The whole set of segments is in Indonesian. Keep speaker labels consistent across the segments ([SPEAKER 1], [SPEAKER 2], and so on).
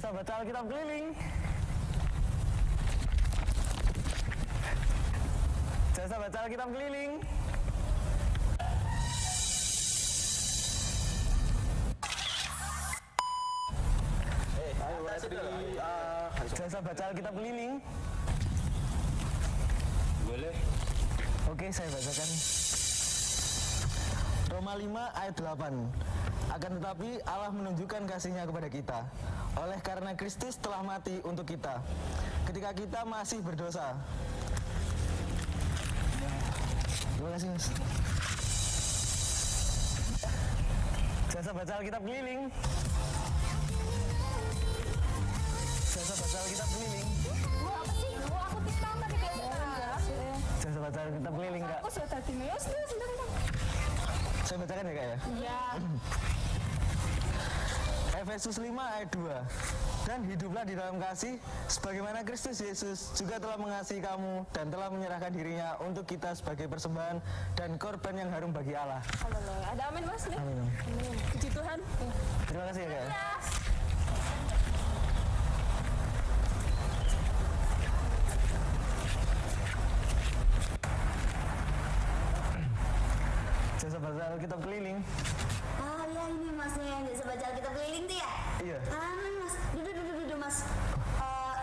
[SPEAKER 1] Jasa baca Alkitab keliling. Jasa baca Alkitab keliling. Jasa baca Alkitab keliling.
[SPEAKER 2] Boleh.
[SPEAKER 1] Oke, saya bacakan. Roma 5 ayat 8. Akan tetapi Allah menunjukkan kasih-Nya kepada kita oleh karena Kristus telah mati untuk kita ketika kita masih berdosa. Terima kasih, Mas. Jasa baca Alkitab keliling. Jasa baca Alkitab keliling.
[SPEAKER 3] Gua apa sih? Gua aku TikTok tadi kayak
[SPEAKER 1] Jasa baca Alkitab keliling, Kak.
[SPEAKER 3] aku sudah tadi meos tuh sebentar.
[SPEAKER 1] Saya bacakan ya, Kak ya.
[SPEAKER 3] Iya.
[SPEAKER 1] Efesus 5 ayat 2. Dan hiduplah di dalam kasih sebagaimana Kristus Yesus juga telah mengasihi kamu dan telah menyerahkan dirinya untuk kita sebagai persembahan dan korban yang harum bagi Allah.
[SPEAKER 3] Haleluya. Ada amin Mas nih.
[SPEAKER 1] Amin.
[SPEAKER 3] Puji Tuhan.
[SPEAKER 1] Terima kasih ya, Kak. Jasa baca Alkitab keliling.
[SPEAKER 4] Ah ya ini masnya yang biasa baca Alkitab keliling tuh ya?
[SPEAKER 1] Iya.
[SPEAKER 4] Mas, duduk mas.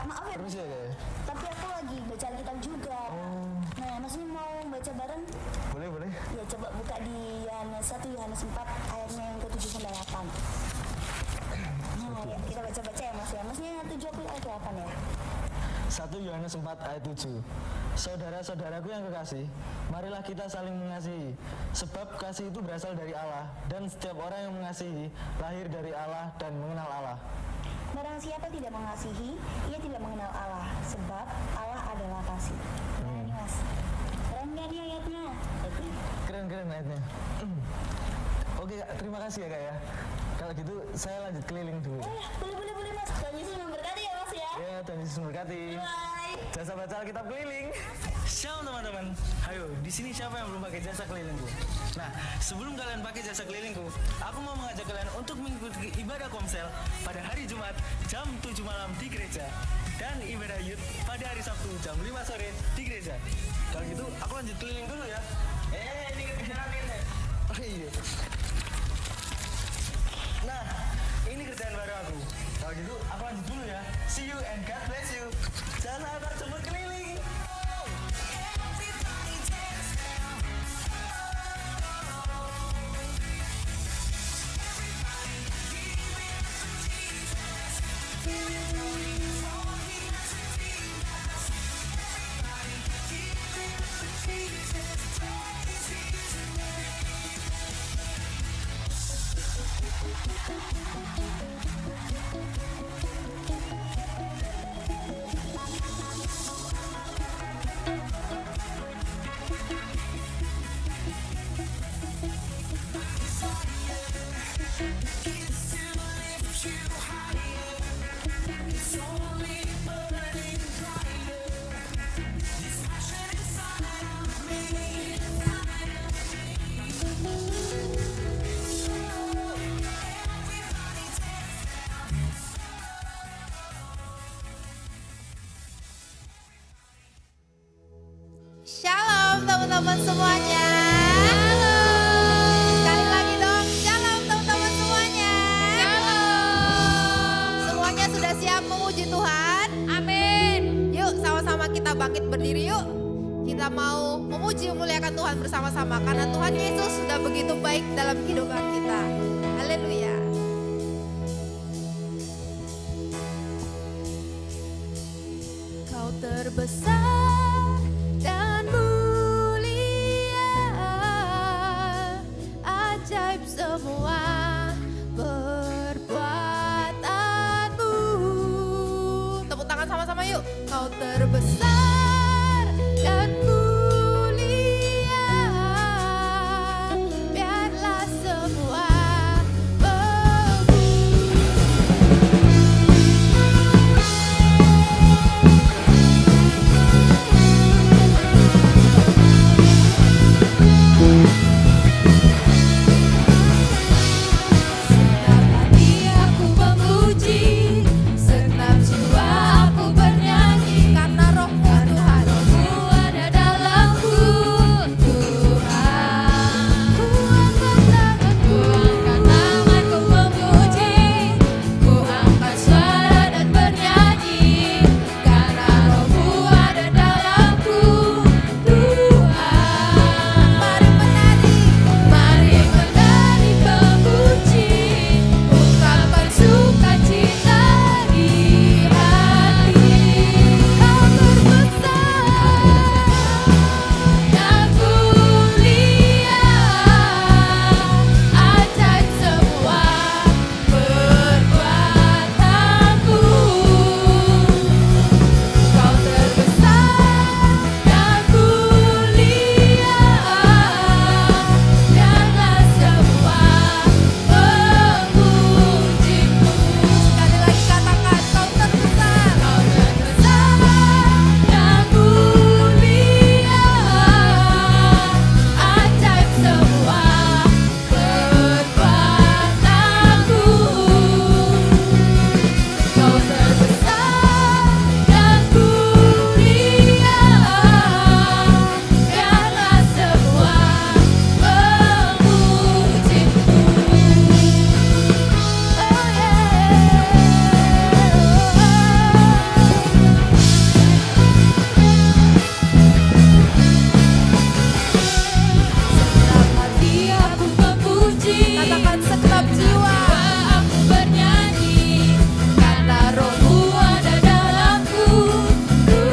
[SPEAKER 4] Maaf ya,
[SPEAKER 1] Permisi ya, Kak ya.
[SPEAKER 4] tapi aku lagi baca Alkitab juga. Nah, masnya mau baca bareng?
[SPEAKER 1] Boleh.
[SPEAKER 4] Ya coba buka di Yohanes 1 Yohanes 4 ayatnya yang ke-7 sampai 8. Nah, ya, kita baca-baca ya mas ya. Masnya 7 aku ayat 8 ya.
[SPEAKER 1] 1 Yohanes 4 ayat 7. Saudara-saudaraku yang kekasih, marilah kita saling mengasihi, sebab kasih itu berasal dari Allah, dan setiap orang yang mengasihi lahir dari Allah dan mengenal Allah.
[SPEAKER 4] Barang siapa tidak mengasihi, ia tidak mengenal Allah, sebab Allah adalah kasih. Nah ini mas, keren gak nih ayatnya?
[SPEAKER 1] Keren ayatnya. Oke, Kak, terima kasih ya, Kak ya. Kalau gitu saya lanjut keliling dulu.
[SPEAKER 4] Oh ya, boleh mas. Tuhan Yesus memberkati ya mas ya.
[SPEAKER 1] Ya, Tuhan Yesus memberkati.
[SPEAKER 4] Bye.
[SPEAKER 1] Jasa baca Alkitab keliling. Shalom teman-teman. Ayo, di sini siapa yang belum pakai jasa kelilingku? Nah, sebelum kalian pakai jasa kelilingku, aku mau mengajak kalian untuk mengikuti ibadah komsel pada hari Jumat jam 7 malam di gereja dan ibadah youth pada hari Sabtu jam 5 sore di gereja. Kalau gitu, aku lanjut keliling dulu ya. Ini kerjaan ini. Oh iya. Nah, ini kerjaan baru aku. Kalau gitu, aku lanjut dulu ya. See you and God bless you. Jangan sabar jemput keliling.
[SPEAKER 5] Shalom teman-teman semuanya. Sekali lagi dong, shalom teman-teman semuanya. Semuanya sudah siap memuji Tuhan? Amin. Yuk sama-sama kita bangkit berdiri yuk. Kita mau memuji memuliakan Tuhan bersama-sama karena Tuhan Yesus sudah begitu baik dalam kehidupan kita. Haleluya. Kau terbesar dan mulia, ajaib semua perbuatanmu. Tepuk tangan sama-sama yuk. Kau terbesar dan mulia, biarlah semua
[SPEAKER 6] Setiap hati aku memuji,
[SPEAKER 5] Katakan segenap jiwa.
[SPEAKER 2] Aku bernyanyi karena rohmu ada dalamku. Ku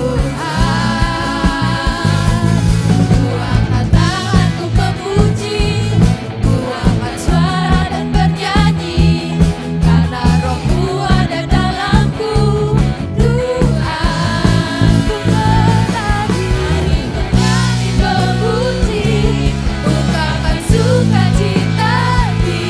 [SPEAKER 2] angkat tangan, ku memuji, ku angkat suara dan bernyanyi karena rohmu ada dalamku. Tuhan, ku bernyanyi memuji, ungkapkan sukacita di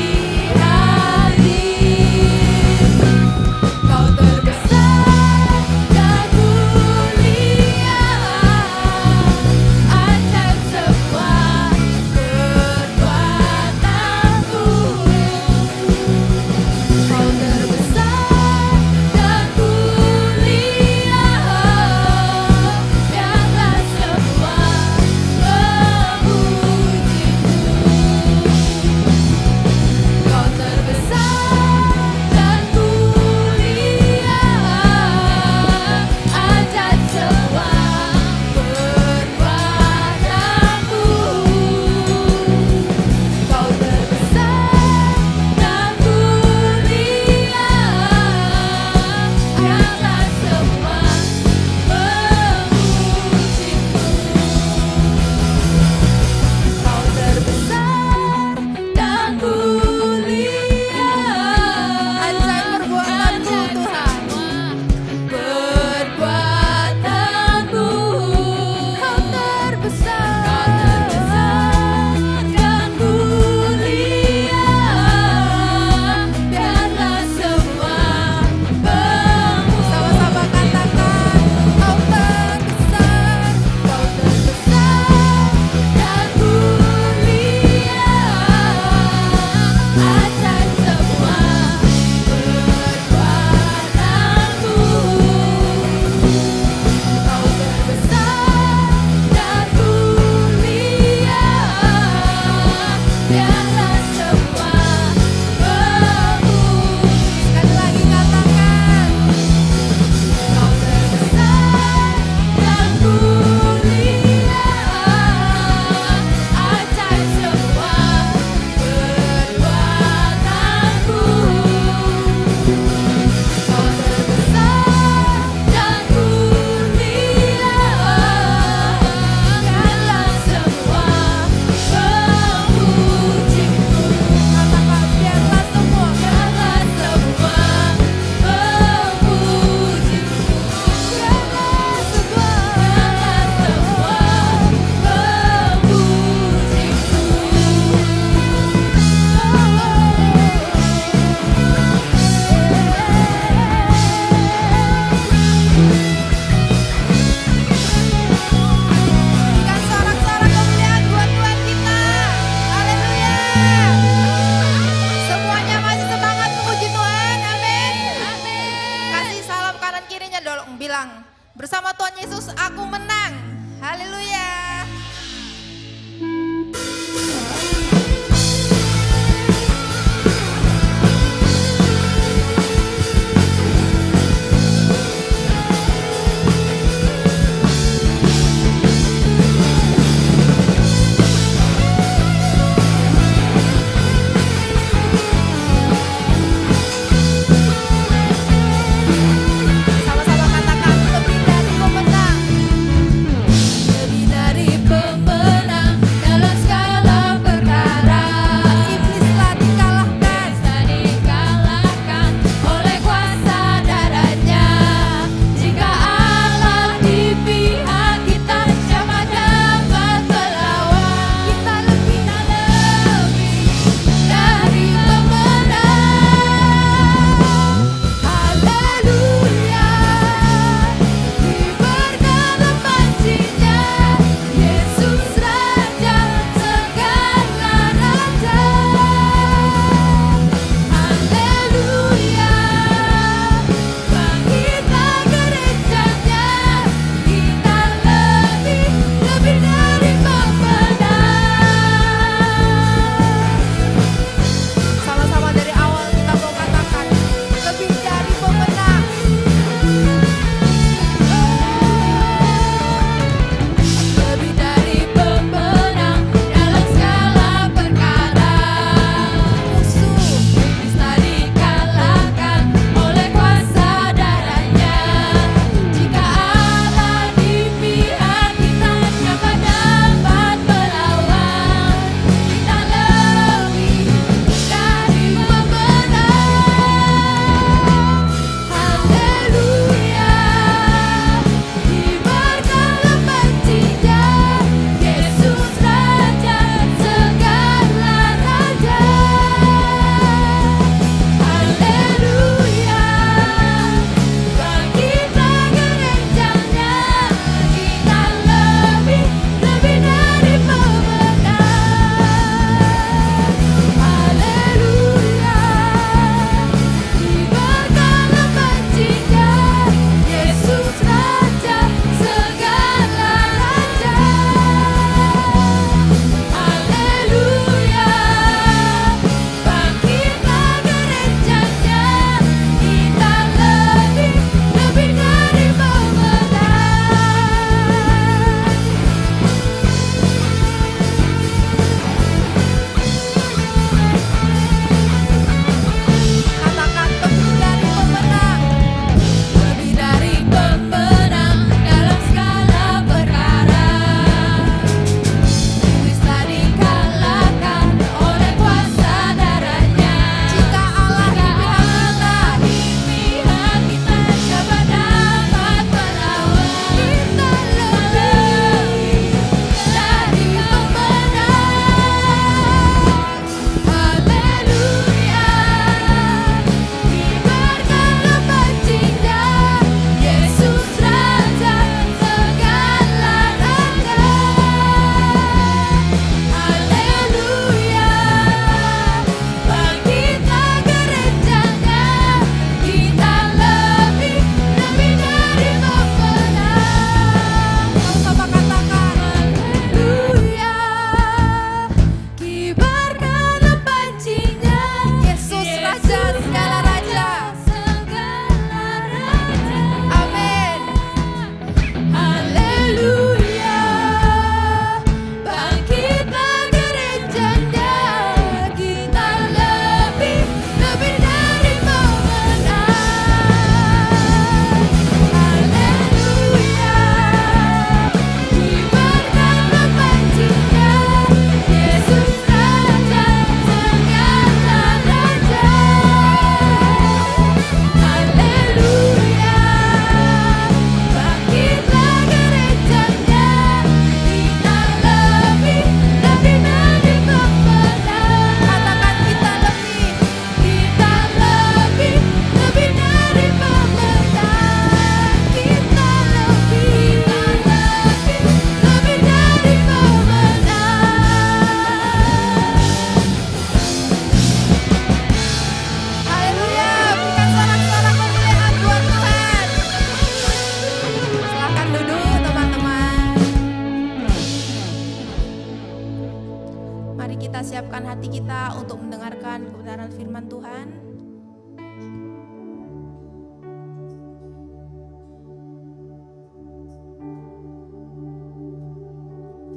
[SPEAKER 5] kita siapkan hati kita untuk mendengarkan kebenaran firman Tuhan.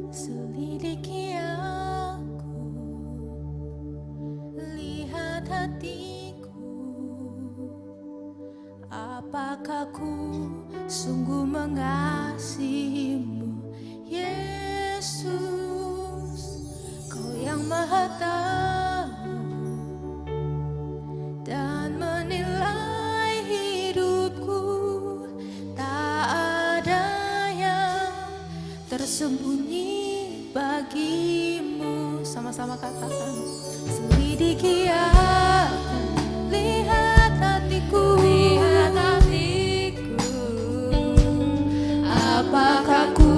[SPEAKER 5] Selidiki aku, lihat hatiku, apakah ku sungguh mengasihimu, Yesus. Kau yang Maha Tahu dan menilai hidupku, tak ada yang tersembunyi bagimu. Sama-sama katakan, selidiki aku, lihat hatiku, apakah ku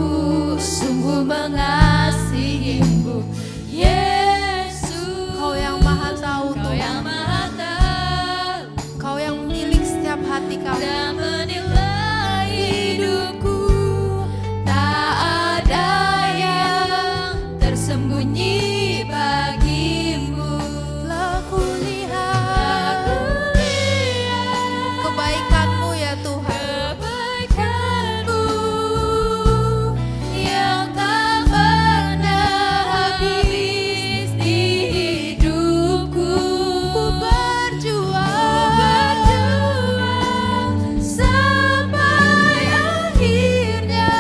[SPEAKER 5] sungguh mengasihimu, Yesus. Kau yang Maha Tahu, Kau yang Maha Tahu, Kau yang milik setiap hati kami dan menilai hidupku, tak ada yang tersembunyi bagimu. Telah kulihat kebaikan-Mu ya Tuhan, kebaikan-Mu yang tak pernah habis di hidupku. Ku berjuang sampai akhirnya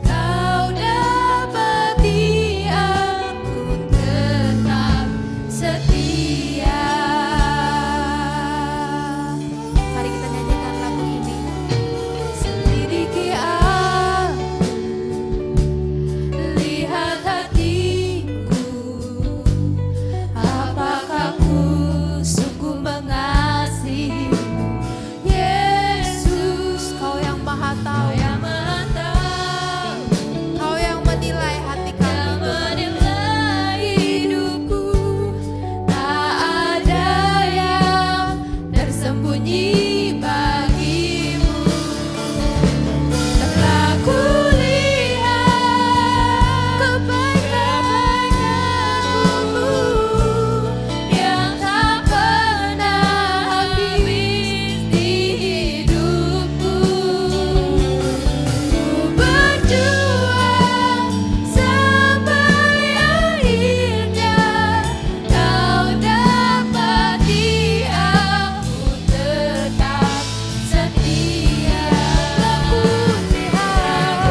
[SPEAKER 5] Kau dapati aku tetap setia. Mari kita nyanyikan lagu ini. Selidiki aku, lihat hatiku, apakah ku sungguh mengasihimu, Yesus. Kau yang Maha Tahu, Kau yang menilai hati kami, menilai hidupku, tak ada yang tersembunyi bagimu. Telah kulihat kebaikan-Mu yang tak pernah habis di hidupku. Ku berjuang sampai akhirnya Kau dapati aku tetap setia. Kebaikan-Mu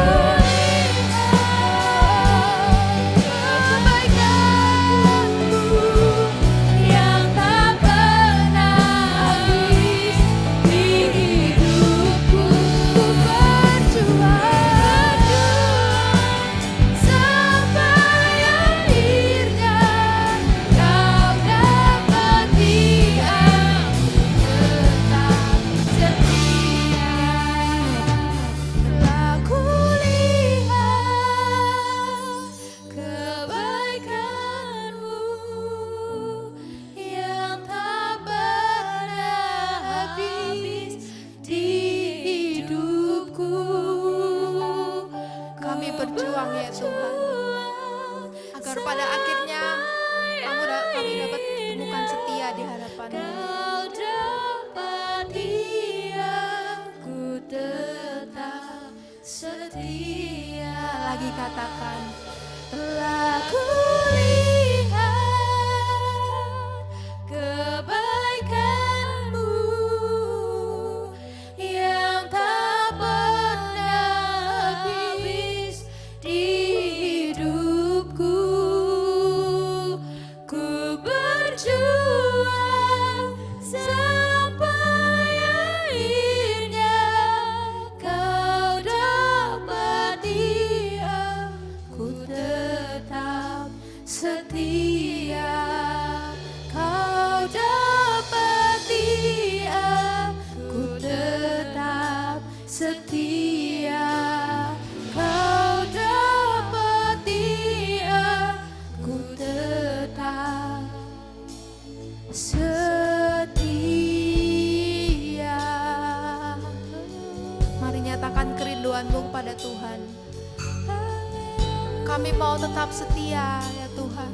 [SPEAKER 5] yang tak pernah habis di hidupku. Ku berjuang sampai akhirnya Kau dapati aku tetap setia. Telah kulihat kebaikan-Mu yang tak pernah habis di hidupku. Kami berjuang ya Tuhan, agar pada akhirnya kami dapat temukan setia di hadapan-Mu. Kau dapati aku tetap setia. Lagi katakan, telah kulihat kebaikan-Mu yang tak pernah habis di hidupku. Ku berjuang sampai akhirnya Kau dapati aku tetap setia. Kau dapati aku tetap setia. Kau dapati aku tetap setia. Mari nyatakan kerinduan-Mu kepada Tuhan. Kami mau tetap setia ya Tuhan.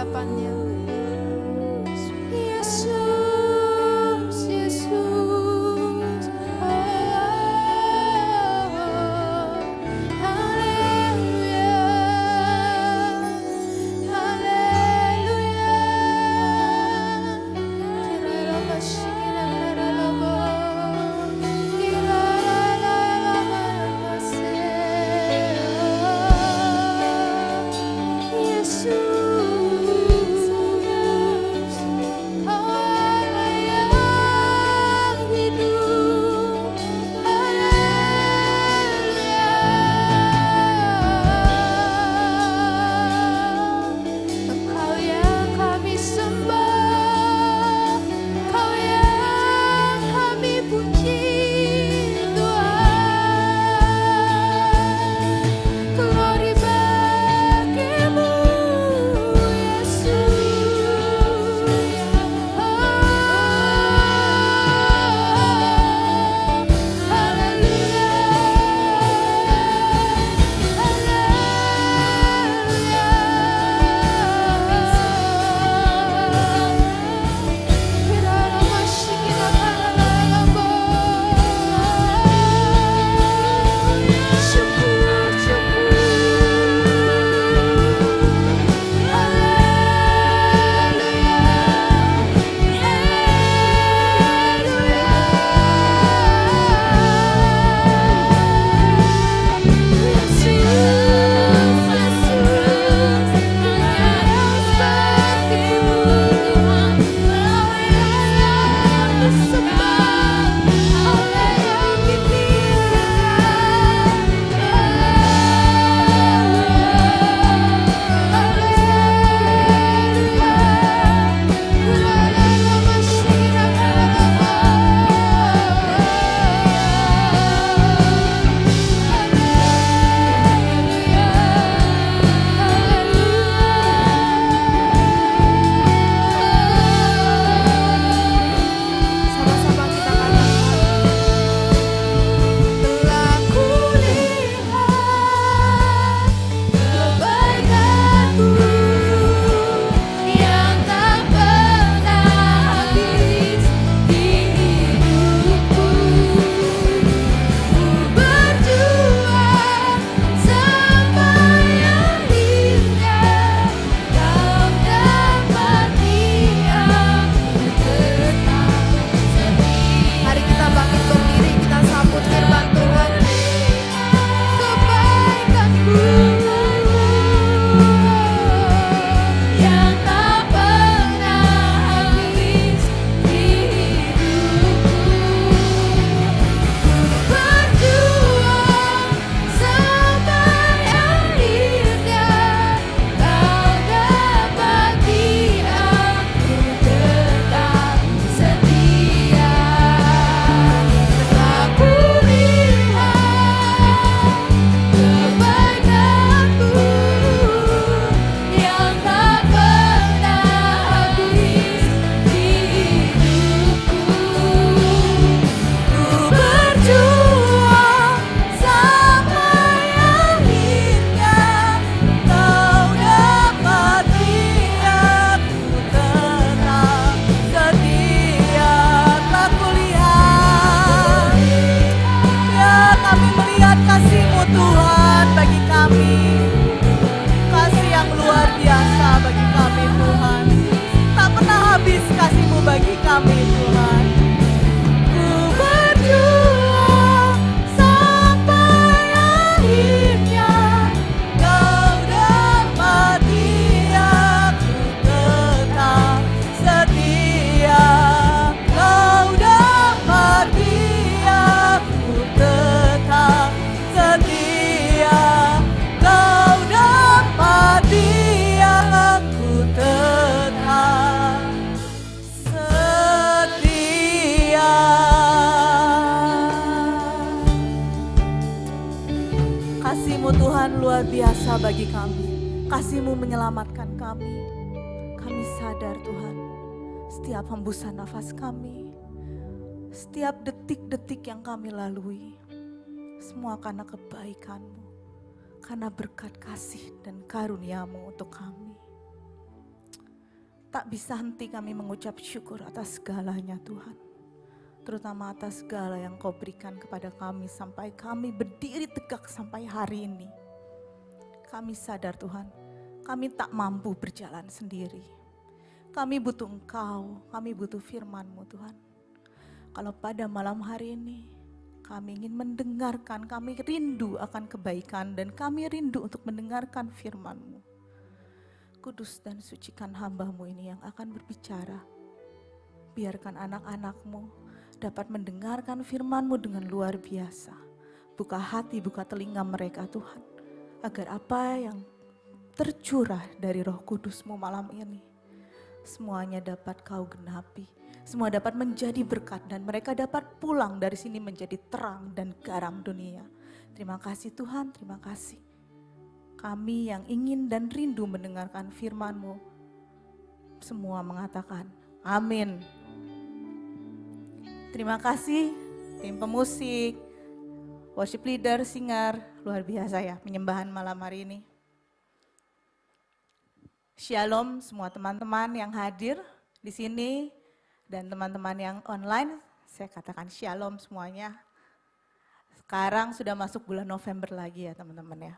[SPEAKER 5] hadapannya. Yesus, Yesus, haleluya, haleluya. Kirara shikira rarabo, kirara Yesus, Allah yang hidup, haleluya. Engkau yang kami sembah, Engkau yang kami puji, Tuhan. Glory bagimu, sama-sama kita katakan. Telah kulihat kebaikan-Mu yang tak pernah habis di hidupku. Ku berjuang sampai akhirnya Kau dapati aku tetap setia. Mari kita bangkit berdiri, kita sambut firman Tuhan. Kebaikan-Mu yang tak pernah habis di hidupku. Berjuang sampai akhirnya Kau dapati aku tetap setia. Telah kulihat kebaikan-Mu yang tak pernah habis di hidupku. Ku berjuang sampai akhirnya Kau dapati aku tetap setia. Telah kulihat, ya kami melihat kasih-Mu Tuhan bagi kami. Kasih yang luar biasa bagi kami Tuhan. Tak pernah habis kasih-Mu bagi kami Tuhan. Ku berjuang sampai akhirnya Kau dapati aku tetap setia. Kau dapati aku tetap setia. Kau dapati aku tetap setia. Kasih-Mu Tuhan luar biasa bagi kami. Kasih-Mu menyelamatkan kami. Kami sadar Tuhan, setiap hembusan nafas kami, setiap detik-detik yang kami lalui, semua karena kebaikan-Mu, karena berkat kasih dan karunia-Mu untuk kami.
[SPEAKER 6] Tak bisa henti kami mengucap syukur atas segalanya Tuhan. Terutama atas segala yang Kau berikan kepada kami sampai kami berdiri tegak sampai hari ini. Kami sadar Tuhan, kami tak mampu berjalan sendiri. Kami butuh Engkau, kami butuh firman-Mu Tuhan. Kalau pada malam hari ini kami ingin mendengarkan, kami rindu akan kebaikan dan kami rindu untuk mendengarkan firman-Mu. Kudus dan sucikan hamba-Mu ini yang akan berbicara. Biarkan anak-anak-Mu dapat mendengarkan firman-Mu dengan luar biasa. Buka hati, buka telinga mereka Tuhan. Agar apa yang tercurah dari Roh Kudus-Mu malam ini, semuanya dapat Kau genapi. Semua dapat menjadi berkat dan mereka dapat pulang dari sini menjadi terang dan garam dunia. Terima kasih Tuhan, terima kasih. Kami yang ingin dan rindu mendengarkan firman-Mu, semua mengatakan amin. Terima kasih tim pemusik, worship leader, singer, luar biasa ya penyembahan malam hari ini. Shalom semua teman-teman yang hadir di sini dan teman-teman yang online, saya katakan shalom semuanya. Sekarang sudah masuk bulan November lagi ya teman-teman ya.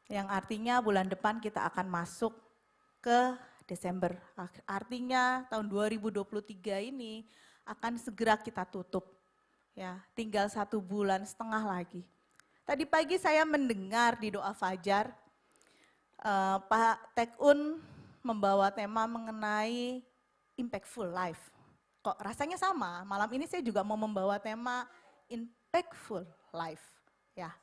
[SPEAKER 6] Yang artinya bulan depan kita akan masuk ke Desember. Artinya tahun 2023 ini akan segera kita tutup. Ya, tinggal 1 bulan setengah lagi. Tadi pagi saya mendengar di doa fajar, Pak Tekun membawa tema mengenai impactful life. Kok rasanya sama, malam ini saya juga mau membawa tema impactful life. Ya.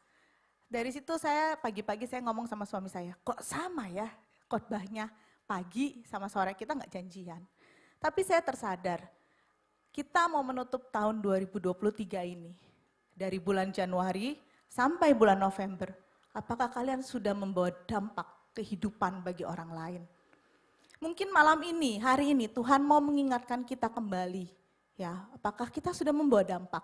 [SPEAKER 6] Dari situ saya pagi-pagi saya ngomong sama suami saya, kok sama ya khotbahnya pagi sama sore, kita nggak janjian. Tapi saya tersadar, kita mau menutup tahun 2023 ini. Dari bulan Januari sampai bulan November, apakah kalian sudah membawa dampak kehidupan bagi orang lain? Mungkin malam ini, hari ini Tuhan mau mengingatkan kita kembali. Ya, apakah kita sudah membawa dampak?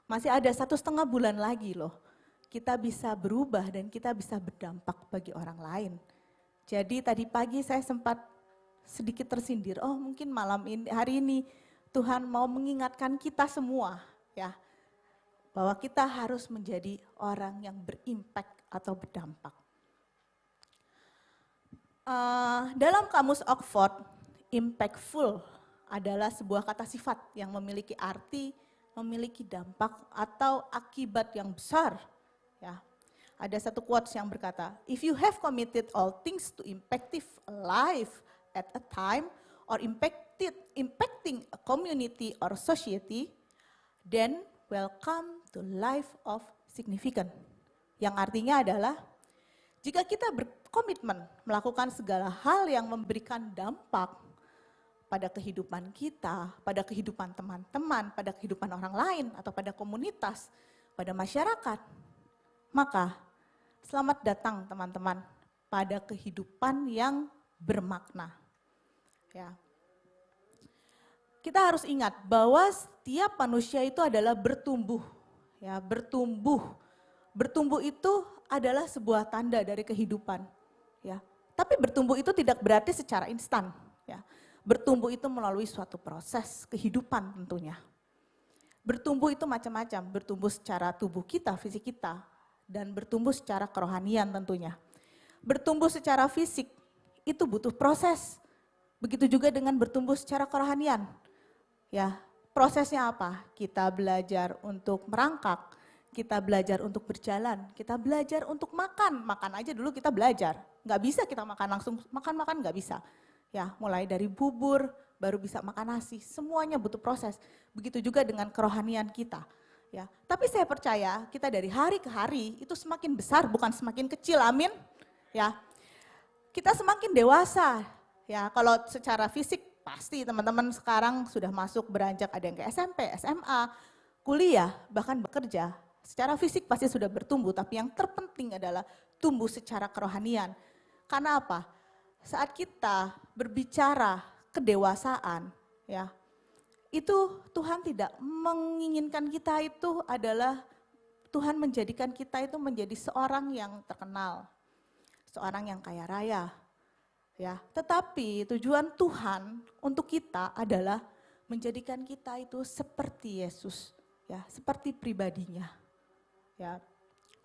[SPEAKER 6] Masih ada 1,5 bulan lagi loh. Kita bisa berubah dan kita bisa berdampak bagi orang lain. Jadi tadi pagi saya sempat sedikit tersindir, oh mungkin malam ini, hari ini Tuhan mau mengingatkan kita semua ya, bahwa kita harus menjadi orang yang berimpact atau berdampak. Dalam kamus Oxford, impactful adalah sebuah kata sifat yang memiliki arti, memiliki dampak atau akibat yang besar. Ya, ada satu quotes yang berkata, if you have committed all things to impactive life at a time or impacting a community or society, then welcome to life of significant. Yang artinya adalah, jika kita berkomitmen melakukan segala hal yang memberikan dampak pada kehidupan kita, pada kehidupan teman-teman, pada kehidupan orang lain, atau pada komunitas, pada masyarakat, maka selamat datang teman-teman pada kehidupan yang bermakna. Ya. Kita harus ingat bahwa setiap manusia itu adalah bertumbuh. Ya, bertumbuh. Bertumbuh itu adalah sebuah tanda dari kehidupan. Ya. Tapi bertumbuh itu tidak berarti secara instan. Ya. Bertumbuh itu melalui suatu proses kehidupan tentunya. Bertumbuh itu macam-macam, bertumbuh secara tubuh kita, fisik kita, dan bertumbuh secara kerohanian tentunya. Bertumbuh secara fisik itu butuh proses. Begitu juga dengan bertumbuh secara kerohanian. Ya, prosesnya apa? Kita belajar untuk merangkak, kita belajar untuk berjalan, kita belajar untuk makan. Makan aja dulu kita belajar. Nggak bisa kita makan langsung, makan-makan nggak bisa. Ya, mulai dari bubur, baru bisa makan nasi. Semuanya butuh proses. Begitu juga dengan kerohanian kita. Ya, tapi saya percaya kita dari hari ke hari itu semakin besar bukan semakin kecil, amin. Ya, kita semakin dewasa. Ya, kalau secara fisik pasti teman-teman sekarang sudah masuk beranjak ada yang ke SMP, SMA, kuliah, bahkan bekerja. Secara fisik pasti sudah bertumbuh, tapi yang terpenting adalah tumbuh secara kerohanian. Karena apa? Saat kita berbicara kedewasaan, ya, itu Tuhan tidak menginginkan kita itu adalah, Tuhan menjadikan kita itu menjadi seorang yang terkenal, seorang yang kaya raya, Ya, tetapi tujuan Tuhan untuk kita adalah menjadikan kita itu seperti Yesus, ya, seperti pribadinya. Ya.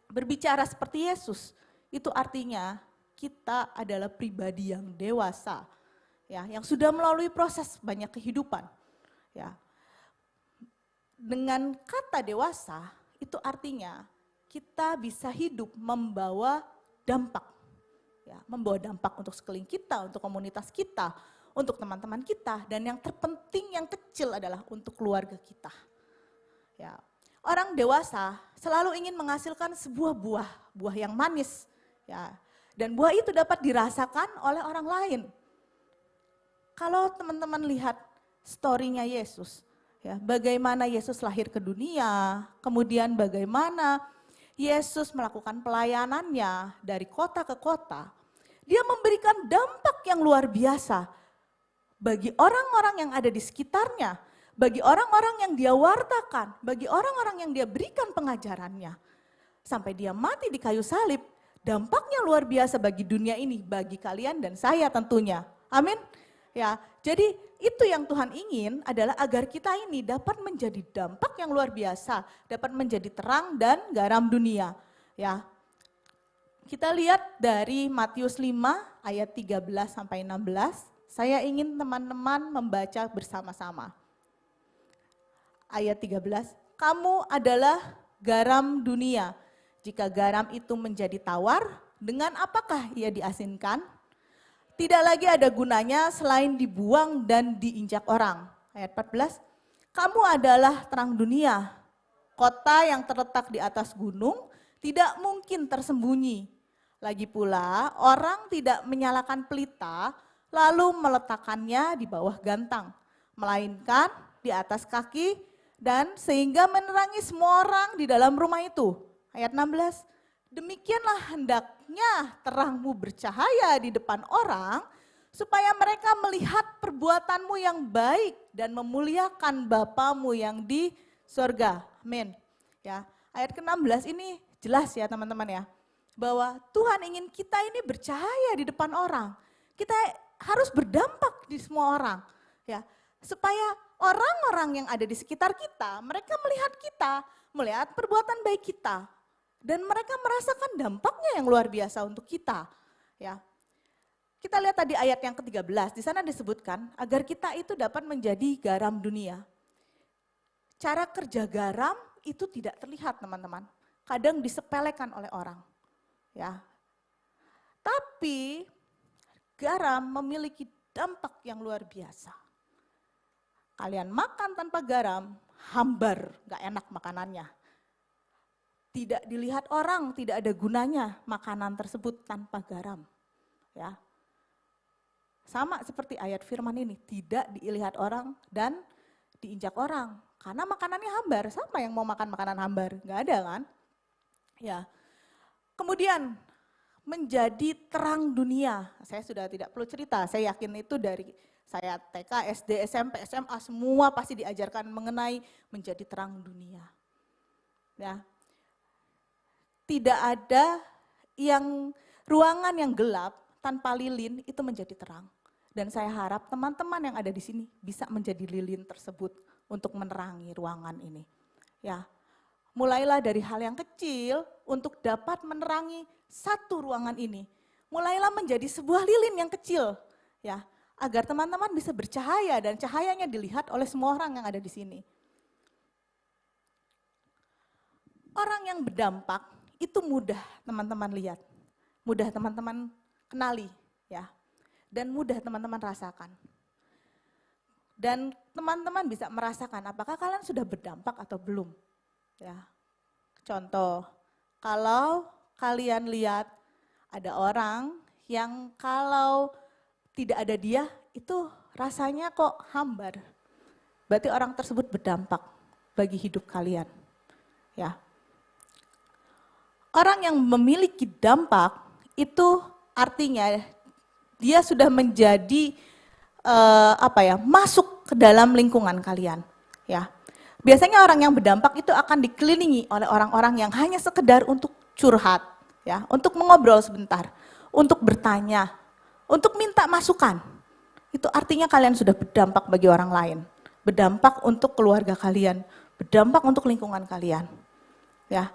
[SPEAKER 6] Berbicara seperti Yesus itu artinya kita adalah pribadi yang dewasa, ya, yang sudah melalui proses banyak kehidupan. Ya. Dengan kata dewasa itu artinya kita bisa hidup membawa dampak, ya, membawa dampak untuk sekeliling kita, untuk komunitas kita, untuk teman-teman kita, dan yang terpenting yang kecil adalah untuk keluarga kita. Ya. Orang dewasa selalu ingin menghasilkan sebuah buah yang manis, ya, dan buah itu dapat dirasakan oleh orang lain. Kalau teman-teman lihat story-nya Yesus, ya, bagaimana Yesus lahir ke dunia, kemudian bagaimana Yesus melakukan pelayanannya dari kota ke kota, dia memberikan dampak yang luar biasa bagi orang-orang yang ada di sekitarnya, bagi orang-orang yang dia wartakan, bagi orang-orang yang dia berikan pengajarannya. Sampai dia mati di kayu salib, dampaknya luar biasa bagi dunia ini, bagi kalian dan saya tentunya. Amin. Ya, jadi itu yang Tuhan ingin adalah agar kita ini dapat menjadi dampak yang luar biasa, dapat menjadi terang dan garam dunia. Ya. Kita lihat dari Matius 5 ayat 13 sampai 16. Saya ingin teman-teman membaca bersama-sama. Ayat 13, kamu adalah garam dunia. Jika garam itu menjadi tawar, dengan apakah ia diasinkan? Tidak lagi ada gunanya selain dibuang dan diinjak orang. Ayat 14, kamu adalah terang dunia. Kota yang terletak di atas gunung tidak mungkin tersembunyi. Lagi pula orang tidak menyalakan pelita lalu meletakkannya di bawah gantang. Melainkan di atas kaki dan sehingga menerangi semua orang di dalam rumah itu. Ayat 16, demikianlah hendaknya terangmu bercahaya di depan orang, supaya mereka melihat perbuatanmu yang baik dan memuliakan Bapamu yang di surga. Amin. Ya, ayat ke-16 ini jelas ya teman-teman ya, bahwa Tuhan ingin kita ini bercahaya di depan orang. Kita harus berdampak di semua orang, ya, supaya orang-orang yang ada di sekitar kita, mereka melihat kita, melihat perbuatan baik kita. Dan mereka merasakan dampaknya yang luar biasa untuk kita. Ya. Kita lihat tadi ayat yang ke-13, di sana disebutkan agar kita itu dapat menjadi garam dunia. Cara kerja garam itu tidak terlihat teman-teman, kadang disepelekan oleh orang. Ya. Tapi garam memiliki dampak yang luar biasa. Kalian makan tanpa garam, hambar, gak enak makanannya. Tidak dilihat orang, tidak ada gunanya makanan tersebut tanpa garam. Ya. Sama seperti ayat firman ini, tidak dilihat orang dan diinjak orang. Karena makanannya hambar, siapa yang mau makan makanan hambar? Gak ada kan? Ya. Kemudian menjadi terang dunia. Saya sudah tidak perlu cerita, saya yakin itu dari saya TK, SD, SMP, SMA, semua pasti diajarkan mengenai menjadi terang dunia. Ya. Tidak ada yang ruangan yang gelap tanpa lilin itu menjadi terang. Dan saya harap teman-teman yang ada di sini bisa menjadi lilin tersebut untuk menerangi ruangan ini. Ya, mulailah dari hal yang kecil untuk dapat menerangi satu ruangan ini. Mulailah menjadi sebuah lilin yang kecil, ya, agar teman-teman bisa bercahaya dan cahayanya dilihat oleh semua orang yang ada di sini. Orang yang berdampak itu mudah teman-teman lihat, mudah teman-teman kenali, ya, dan mudah teman-teman rasakan. Dan teman-teman bisa merasakan apakah kalian sudah berdampak atau belum. Ya. Contoh, kalau kalian lihat ada orang yang kalau tidak ada dia itu rasanya kok hambar. Berarti orang tersebut berdampak bagi hidup kalian. Ya. Orang yang memiliki dampak itu artinya dia sudah menjadi masuk ke dalam lingkungan kalian. Ya, biasanya orang yang berdampak itu akan dikelilingi oleh orang-orang yang hanya sekedar untuk curhat, ya, untuk mengobrol sebentar, untuk bertanya, untuk minta masukan. Itu artinya kalian sudah berdampak bagi orang lain, berdampak untuk keluarga kalian, berdampak untuk lingkungan kalian. Ya.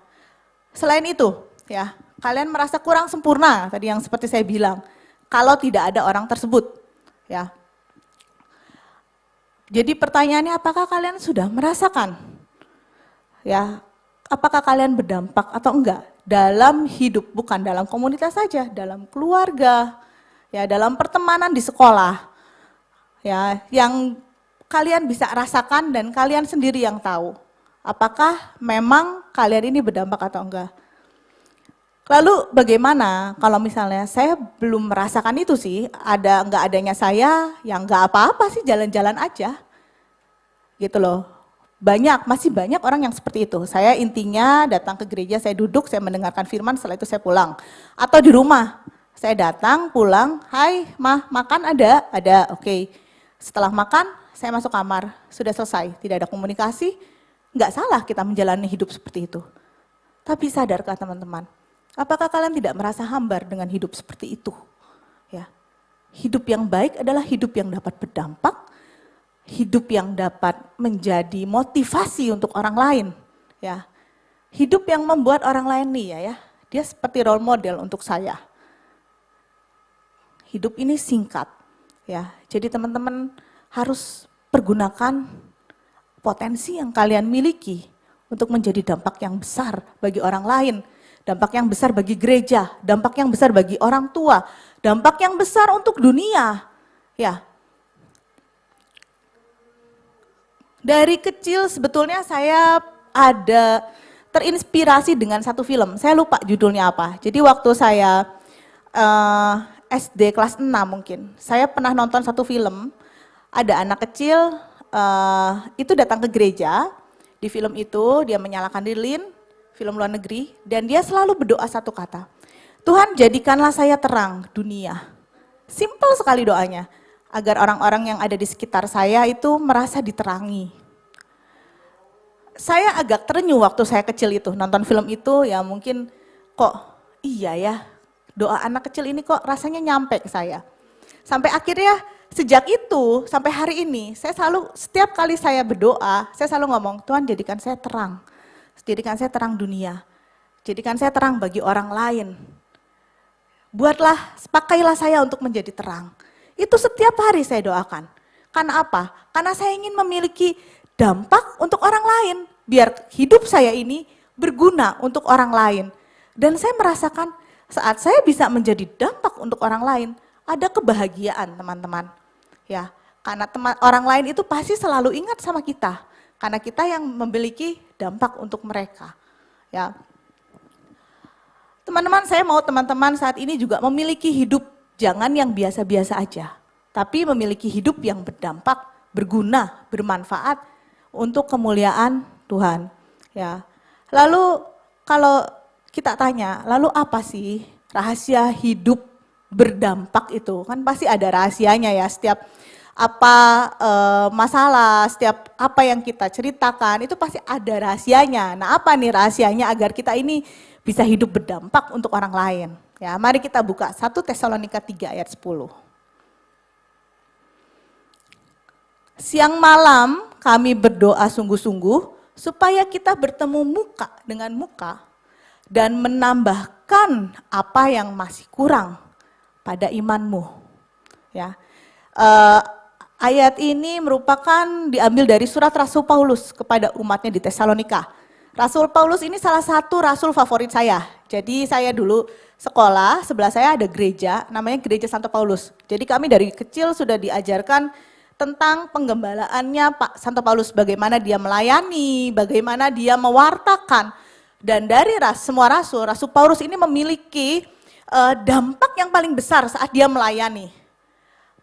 [SPEAKER 6] Selain itu, ya, kalian merasa kurang sempurna tadi yang seperti saya bilang, kalau tidak ada orang tersebut, ya. Jadi pertanyaannya, apakah kalian sudah merasakan, ya, apakah kalian berdampak atau enggak dalam hidup, bukan dalam komunitas saja, dalam keluarga, ya, dalam pertemanan di sekolah, ya, yang kalian bisa rasakan dan kalian sendiri yang tahu, apakah memang kalian ini berdampak atau enggak. Lalu bagaimana kalau misalnya saya belum merasakan itu sih, enggak adanya saya, yang enggak apa-apa sih, jalan-jalan aja. Gitu loh. Masih banyak orang yang seperti itu. Saya intinya datang ke gereja, saya duduk, saya mendengarkan firman, setelah itu saya pulang. Atau di rumah, saya datang, pulang, hai mah, makan ada, oke. Setelah makan, saya masuk kamar, sudah selesai, tidak ada komunikasi, enggak salah kita menjalani hidup seperti itu. Tapi sadarkah teman-teman? Apakah kalian tidak merasa hambar dengan hidup seperti itu? Ya. Hidup yang baik adalah hidup yang dapat berdampak, hidup yang dapat menjadi motivasi untuk orang lain. Ya. Hidup yang membuat orang lain nih ya, dia seperti role model untuk saya. Hidup ini singkat, ya. Jadi teman-teman harus pergunakan potensi yang kalian miliki untuk menjadi dampak yang besar bagi orang lain. Dampak yang besar bagi gereja, dampak yang besar bagi orang tua, dampak yang besar untuk dunia. Ya. Dari kecil sebetulnya saya ada terinspirasi dengan satu film. Saya lupa judulnya apa. Jadi waktu saya SD kelas 6 mungkin, saya pernah nonton satu film, ada anak kecil itu datang ke gereja. Di film itu dia menyalakan lilin, film luar negeri, dan dia selalu berdoa satu kata, Tuhan jadikanlah saya terang dunia. Simpel sekali doanya, agar orang-orang yang ada di sekitar saya itu merasa diterangi. Saya agak terenyuh waktu saya kecil itu, nonton film itu ya mungkin kok iya ya, doa anak kecil ini kok rasanya nyampe ke saya. Sampai akhirnya sejak itu sampai hari ini, saya selalu setiap kali saya berdoa, saya selalu ngomong, Tuhan jadikan saya terang. Jadikan saya terang dunia, jadikan saya terang bagi orang lain. Pakailah saya untuk menjadi terang. Itu setiap hari saya doakan. Karena apa? Karena saya ingin memiliki dampak untuk orang lain. Biar hidup saya ini berguna untuk orang lain. Dan saya merasakan saat saya bisa menjadi dampak untuk orang lain, ada kebahagiaan teman-teman. Ya, karena orang lain itu pasti selalu ingat sama kita. Karena kita yang memiliki dampak untuk mereka. Ya. Teman-teman, saya mau teman-teman saat ini juga memiliki hidup jangan yang biasa-biasa aja, tapi memiliki hidup yang berdampak, berguna, bermanfaat untuk kemuliaan Tuhan. Ya. Lalu kalau kita tanya, lalu apa sih rahasia hidup berdampak itu? Kan pasti ada rahasianya ya, setiap masalah, setiap apa yang kita ceritakan itu pasti ada rahasianya. Nah, apa nih rahasianya agar kita ini bisa hidup berdampak untuk orang lain? Ya, mari kita buka 1 Tesalonika 3 ayat 10. Siang malam kami berdoa sungguh-sungguh supaya kita bertemu muka dengan muka dan menambahkan apa yang masih kurang pada imanmu. Ya. Ayat ini merupakan diambil dari surat Rasul Paulus kepada umatnya di Tesalonika. Rasul Paulus ini salah satu rasul favorit saya. Jadi saya dulu sekolah, sebelah saya ada gereja, namanya Gereja Santo Paulus. Jadi kami dari kecil sudah diajarkan tentang penggembalaannya Pak Santo Paulus, bagaimana dia melayani, bagaimana dia mewartakan. Dan dari semua rasul Paulus ini memiliki dampak yang paling besar saat dia melayani.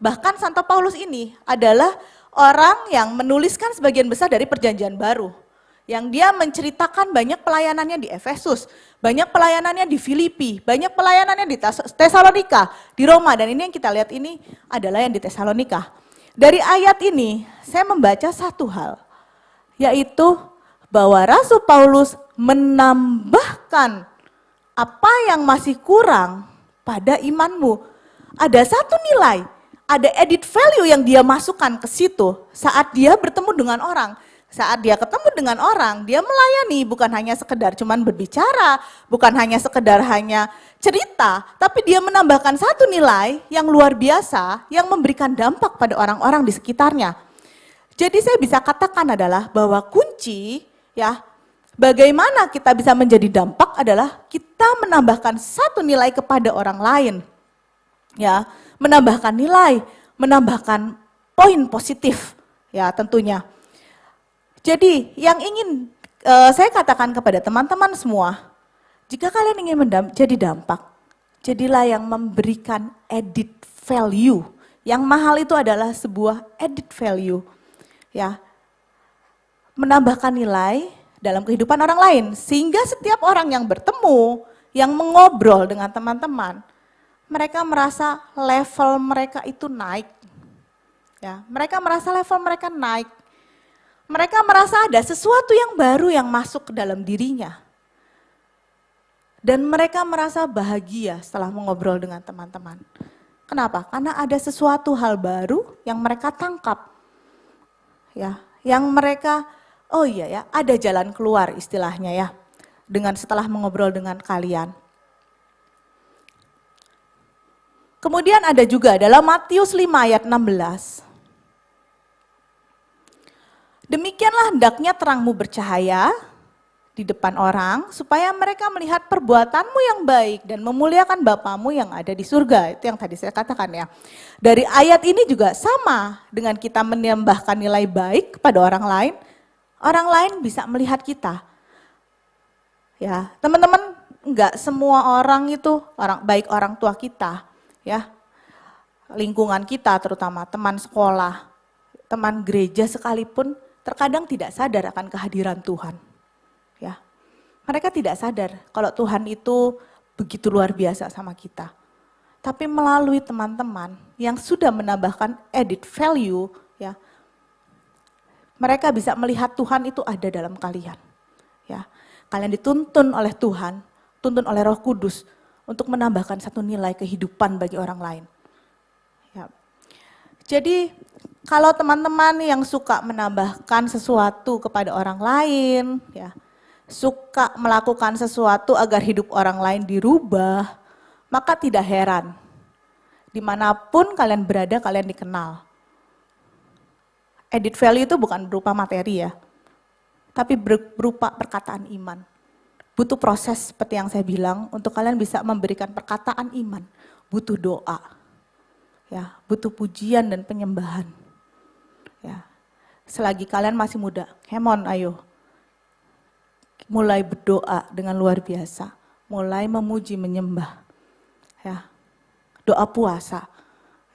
[SPEAKER 6] Bahkan Santo Paulus ini adalah orang yang menuliskan sebagian besar dari Perjanjian Baru. Yang dia menceritakan banyak pelayanannya di Efesus, banyak pelayanannya di Filipi, banyak pelayanannya di Tesalonika, di Roma, dan ini yang kita lihat ini adalah yang di Tesalonika. Dari ayat ini saya membaca satu hal, yaitu bahwa Rasul Paulus menambahkan apa yang masih kurang pada imanmu. ada satu nilai, ada added value yang dia masukkan ke situ saat dia bertemu dengan orang. Saat dia ketemu dengan orang, dia melayani, bukan hanya sekedar cuman berbicara, bukan hanya sekedar hanya cerita, tapi dia menambahkan satu nilai yang luar biasa yang memberikan dampak pada orang-orang di sekitarnya. Jadi saya bisa katakan adalah bahwa kunci ya bagaimana kita bisa menjadi dampak adalah kita menambahkan satu nilai kepada orang lain. Ya, menambahkan nilai, menambahkan poin positif ya tentunya. Jadi yang ingin saya katakan kepada teman-teman semua, jika kalian ingin jadi dampak, jadilah yang memberikan added value. Yang mahal itu adalah sebuah added value. Ya, menambahkan nilai dalam kehidupan orang lain. Sehingga setiap orang yang bertemu, yang mengobrol dengan teman-teman, mereka merasa level mereka itu naik. Ya, mereka merasa level mereka naik. Mereka merasa ada sesuatu yang baru yang masuk ke dalam dirinya. Dan mereka merasa bahagia setelah mengobrol dengan teman-teman. Kenapa? Karena ada sesuatu hal baru yang mereka tangkap. Ya, yang mereka, oh iya ya, ada jalan keluar istilahnya ya. Dengan setelah mengobrol dengan kalian. Kemudian ada juga dalam Matius 5 ayat 16. Demikianlah hendaknya terangmu bercahaya di depan orang, supaya mereka melihat perbuatanmu yang baik dan memuliakan Bapamu yang ada di surga. Itu yang tadi saya katakan ya. Dari ayat ini juga sama dengan kita menambahkan nilai baik kepada orang lain bisa melihat kita. Ya, teman-teman, enggak semua orang itu baik orang tua kita, ya. Lingkungan kita terutama teman sekolah, teman gereja sekalipun terkadang tidak sadar akan kehadiran Tuhan. Ya. Mereka tidak sadar kalau Tuhan itu begitu luar biasa sama kita. Tapi melalui teman-teman yang sudah menambahkan added value, ya, mereka bisa melihat Tuhan itu ada dalam kalian. Ya. Kalian dituntun oleh Tuhan, tuntun oleh Roh Kudus untuk menambahkan satu nilai kehidupan bagi orang lain. Ya. Jadi kalau teman-teman yang suka menambahkan sesuatu kepada orang lain, ya, suka melakukan sesuatu agar hidup orang lain dirubah, maka tidak heran. Dimanapun kalian berada, kalian dikenal. Added value itu bukan berupa materi ya, tapi berupa perkataan iman. Butuh proses seperti yang saya bilang, untuk kalian bisa memberikan perkataan iman, butuh doa. Ya, butuh pujian dan penyembahan. Ya. Selagi kalian masih muda, come on, ayo. Mulai berdoa dengan luar biasa, mulai memuji, menyembah. Ya. Doa puasa.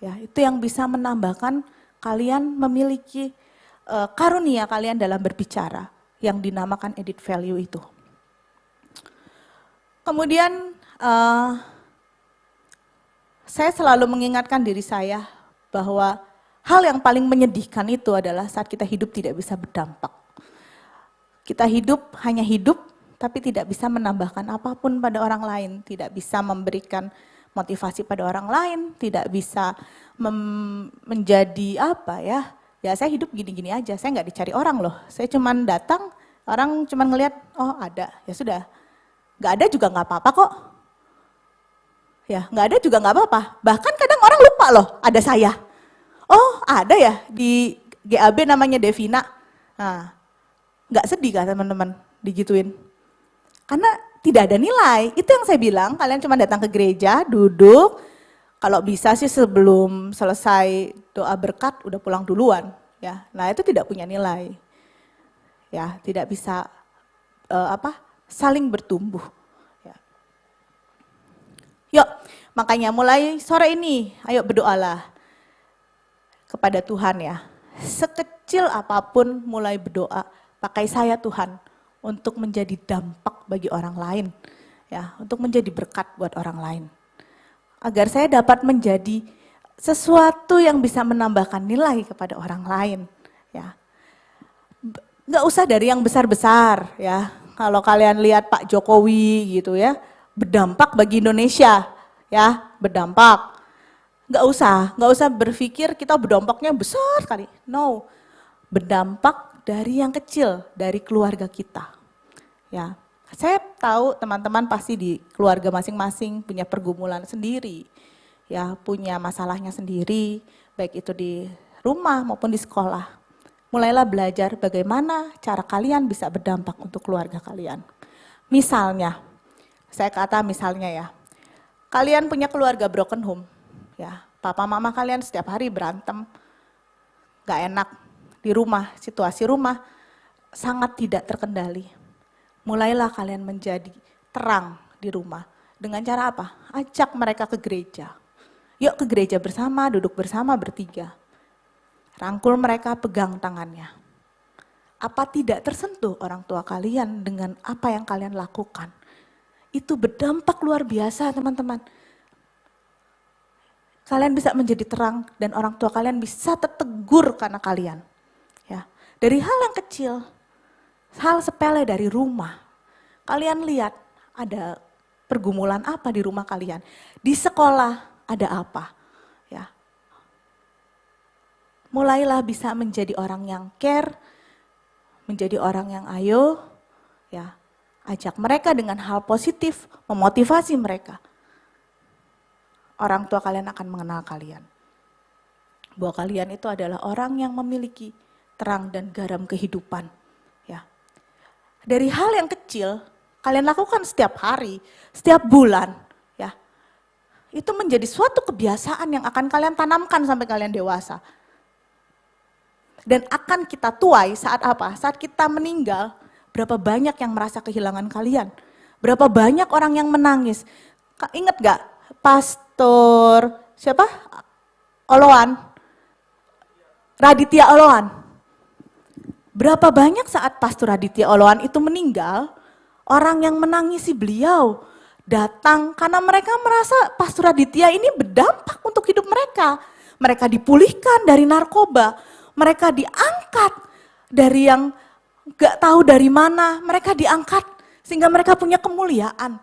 [SPEAKER 6] Ya, itu yang bisa menambahkan kalian memiliki karunia kalian dalam berbicara yang dinamakan added value itu. Kemudian saya selalu mengingatkan diri saya bahwa hal yang paling menyedihkan itu adalah saat kita hidup tidak bisa berdampak. Kita hidup, hanya hidup, tapi tidak bisa menambahkan apapun pada orang lain, tidak bisa memberikan motivasi pada orang lain, tidak bisa menjadi apa ya, ya saya hidup gini-gini aja, saya nggak dicari orang loh, saya cuman datang, orang cuman ngelihat, oh ada, ya sudah, nggak ada juga nggak apa-apa kok. Ya, nggak ada juga nggak apa-apa. Bahkan kadang orang lupa loh, ada saya. Oh, ada ya di GAB namanya Devina. Nah, nggak sedih kan teman-teman digituin? Karena tidak ada nilai. Itu yang saya bilang, kalian cuma datang ke gereja, duduk. Kalau bisa sih sebelum selesai doa berkat udah pulang duluan. Ya, nah itu tidak punya nilai. Ya, tidak bisa saling bertumbuh. Yuk, makanya mulai sore ini, ayo berdoalah kepada Tuhan ya. Sekecil apapun mulai berdoa, pakai saya Tuhan untuk menjadi dampak bagi orang lain. Ya, untuk menjadi berkat buat orang lain. Agar saya dapat menjadi sesuatu yang bisa menambahkan nilai kepada orang lain. Ya. Nggak usah dari yang besar-besar ya. Kalau kalian lihat Pak Jokowi gitu ya, berdampak bagi Indonesia, ya, berdampak. Nggak usah berpikir kita berdampaknya besar sekali. No, berdampak dari yang kecil, dari keluarga kita. Ya, saya tahu teman-teman pasti di keluarga masing-masing punya pergumulan sendiri, ya punya masalahnya sendiri, baik itu di rumah maupun di sekolah. Mulailah belajar bagaimana cara kalian bisa berdampak untuk keluarga kalian. Misalnya, saya kata misalnya ya, kalian punya keluarga broken home, ya papa mama kalian setiap hari berantem, gak enak di rumah, situasi rumah sangat tidak terkendali. Mulailah kalian menjadi terang di rumah. Dengan cara apa? Ajak mereka ke gereja. Yuk ke gereja bersama, duduk bersama bertiga. Rangkul mereka, pegang tangannya. Apa tidak tersentuh orang tua kalian dengan apa yang kalian lakukan? Itu berdampak luar biasa teman-teman. Kalian bisa menjadi terang dan orang tua kalian bisa tertegur karena kalian. Ya, dari hal yang kecil, hal sepele dari rumah. Kalian lihat ada pergumulan apa di rumah kalian. Di sekolah ada apa. Ya. Mulailah bisa menjadi orang yang care, menjadi orang yang ayo, ya. Ajak mereka dengan hal positif, memotivasi mereka. Orang tua kalian akan mengenal kalian. Bahwa kalian itu adalah orang yang memiliki terang dan garam kehidupan. Ya. Dari hal yang kecil, kalian lakukan setiap hari, setiap bulan. Ya. Itu menjadi suatu kebiasaan yang akan kalian tanamkan sampai kalian dewasa. Dan akan kita tuai saat apa? Saat kita meninggal, berapa banyak yang merasa kehilangan kalian? Berapa banyak orang yang menangis? Ingat gak Pastor siapa? Oloan? Raditya Oloan. Berapa banyak saat Pastor Raditya Oloan itu meninggal, orang yang menangisi beliau datang karena mereka merasa Pastor Raditya ini berdampak untuk hidup mereka. Mereka dipulihkan dari narkoba, mereka diangkat dari yang gak tahu dari mana, mereka diangkat sehingga mereka punya kemuliaan.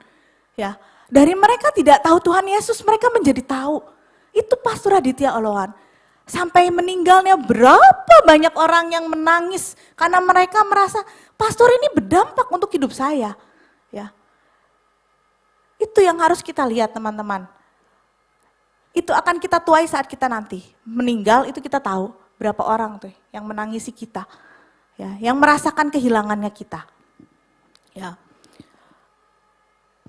[SPEAKER 6] Ya, dari mereka tidak tahu Tuhan Yesus, mereka menjadi tahu. Itu Pastor Raditya Oloan. Sampai meninggalnya berapa banyak orang yang menangis karena mereka merasa pastor ini berdampak untuk hidup saya. Ya, itu yang harus kita lihat teman-teman. Itu akan kita tuai saat kita nanti meninggal, itu kita tahu berapa orang tuh yang menangisi kita, ya, yang merasakan kehilangannya kita. Ya.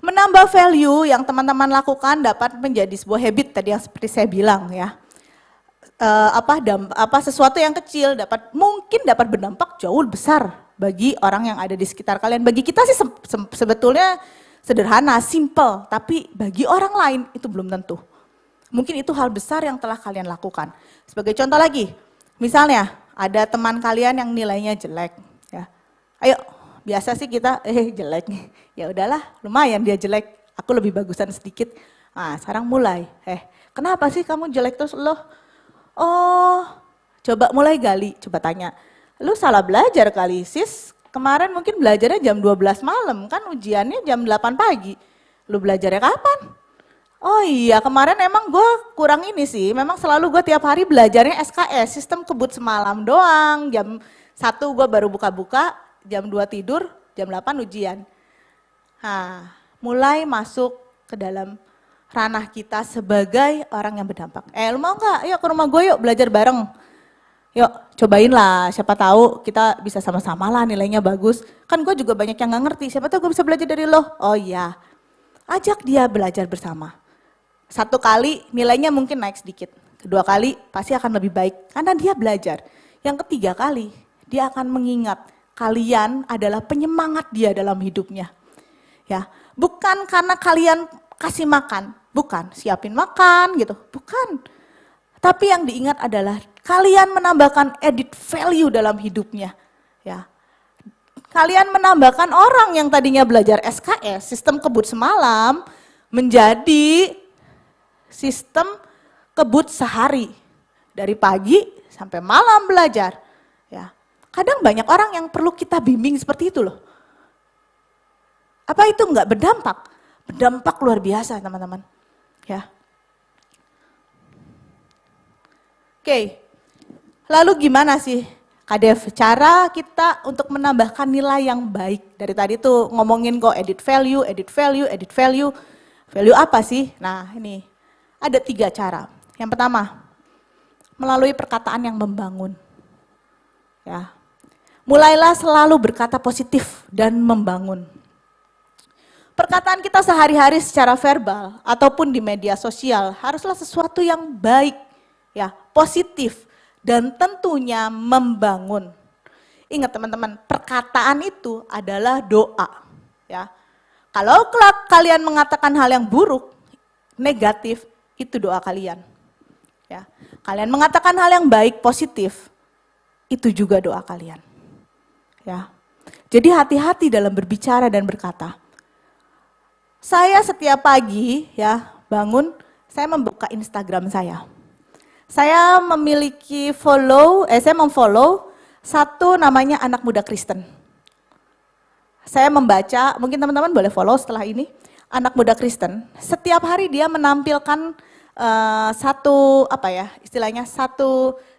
[SPEAKER 6] Menambah value yang teman-teman lakukan dapat menjadi sebuah habit tadi yang seperti saya bilang ya. Sesuatu yang kecil mungkin dapat berdampak jauh besar bagi orang yang ada di sekitar kalian. Bagi kita sih sebetulnya sederhana, simple, tapi bagi orang lain itu belum tentu. Mungkin itu hal besar yang telah kalian lakukan. Sebagai contoh lagi, misalnya ada teman kalian yang nilainya jelek, ya. Ayo, biasa sih kita jelek nih. Ya udahlah, lumayan dia jelek, aku lebih bagusan sedikit. Nah, sekarang mulai. Kenapa sih kamu jelek terus lo? Oh, coba mulai gali, coba tanya. Lu salah belajar kali, sis. Kemarin mungkin belajarnya jam 12 malam, kan ujiannya jam 8 pagi. Lu belajarnya kapan? Oh iya, kemarin emang gue kurang ini sih, memang selalu gue tiap hari belajarnya SKS, sistem kebut semalam doang. Jam 1 gue baru buka-buka, jam 2 tidur, jam 8 ujian. Nah, mulai masuk ke dalam ranah kita sebagai orang yang berdampak. Lu mau gak? Yuk ke rumah gue yuk belajar bareng. Yuk cobain lah, siapa tahu kita bisa sama-sama lah nilainya bagus. Kan gue juga banyak yang gak ngerti, siapa tahu gue bisa belajar dari lo. Oh iya, ajak dia belajar bersama. 1 kali nilainya mungkin naik sedikit, 2 kali pasti akan lebih baik karena dia belajar. Yang 3 kali dia akan mengingat kalian adalah penyemangat dia dalam hidupnya. Ya, bukan karena kalian kasih makan, bukan siapin makan gitu, bukan. Tapi yang diingat adalah kalian menambahkan added value dalam hidupnya. Ya, kalian menambahkan orang yang tadinya belajar SKS, sistem kebut semalam, menjadi sistem kebut sehari. Dari pagi sampai malam belajar. Ya, kadang banyak orang yang perlu kita bimbing seperti itu loh. Apa itu enggak berdampak? Berdampak luar biasa teman-teman. Ya. Oke, lalu gimana sih Kak Dev, cara kita untuk menambahkan nilai yang baik? Dari tadi tuh ngomongin kok edit value, edit value, edit value. Value apa sih? Nah ini, ada 3 cara. Yang pertama, melalui perkataan yang membangun. Ya, mulailah selalu berkata positif dan membangun. Perkataan kita sehari-hari secara verbal ataupun di media sosial haruslah sesuatu yang baik, ya, positif dan tentunya membangun. Ingat teman-teman, perkataan itu adalah doa, ya. Kalau kelak kalian mengatakan hal yang buruk, negatif, itu doa kalian. Ya. Kalian mengatakan hal yang baik, positif, itu juga doa kalian. Ya. Jadi hati-hati dalam berbicara dan berkata. Saya setiap pagi ya bangun, saya membuka Instagram saya. Saya memiliki saya memfollow satu namanya Anak Muda Kristen. Saya membaca, mungkin teman-teman boleh follow setelah ini, Anak Muda Kristen. Setiap hari dia menampilkan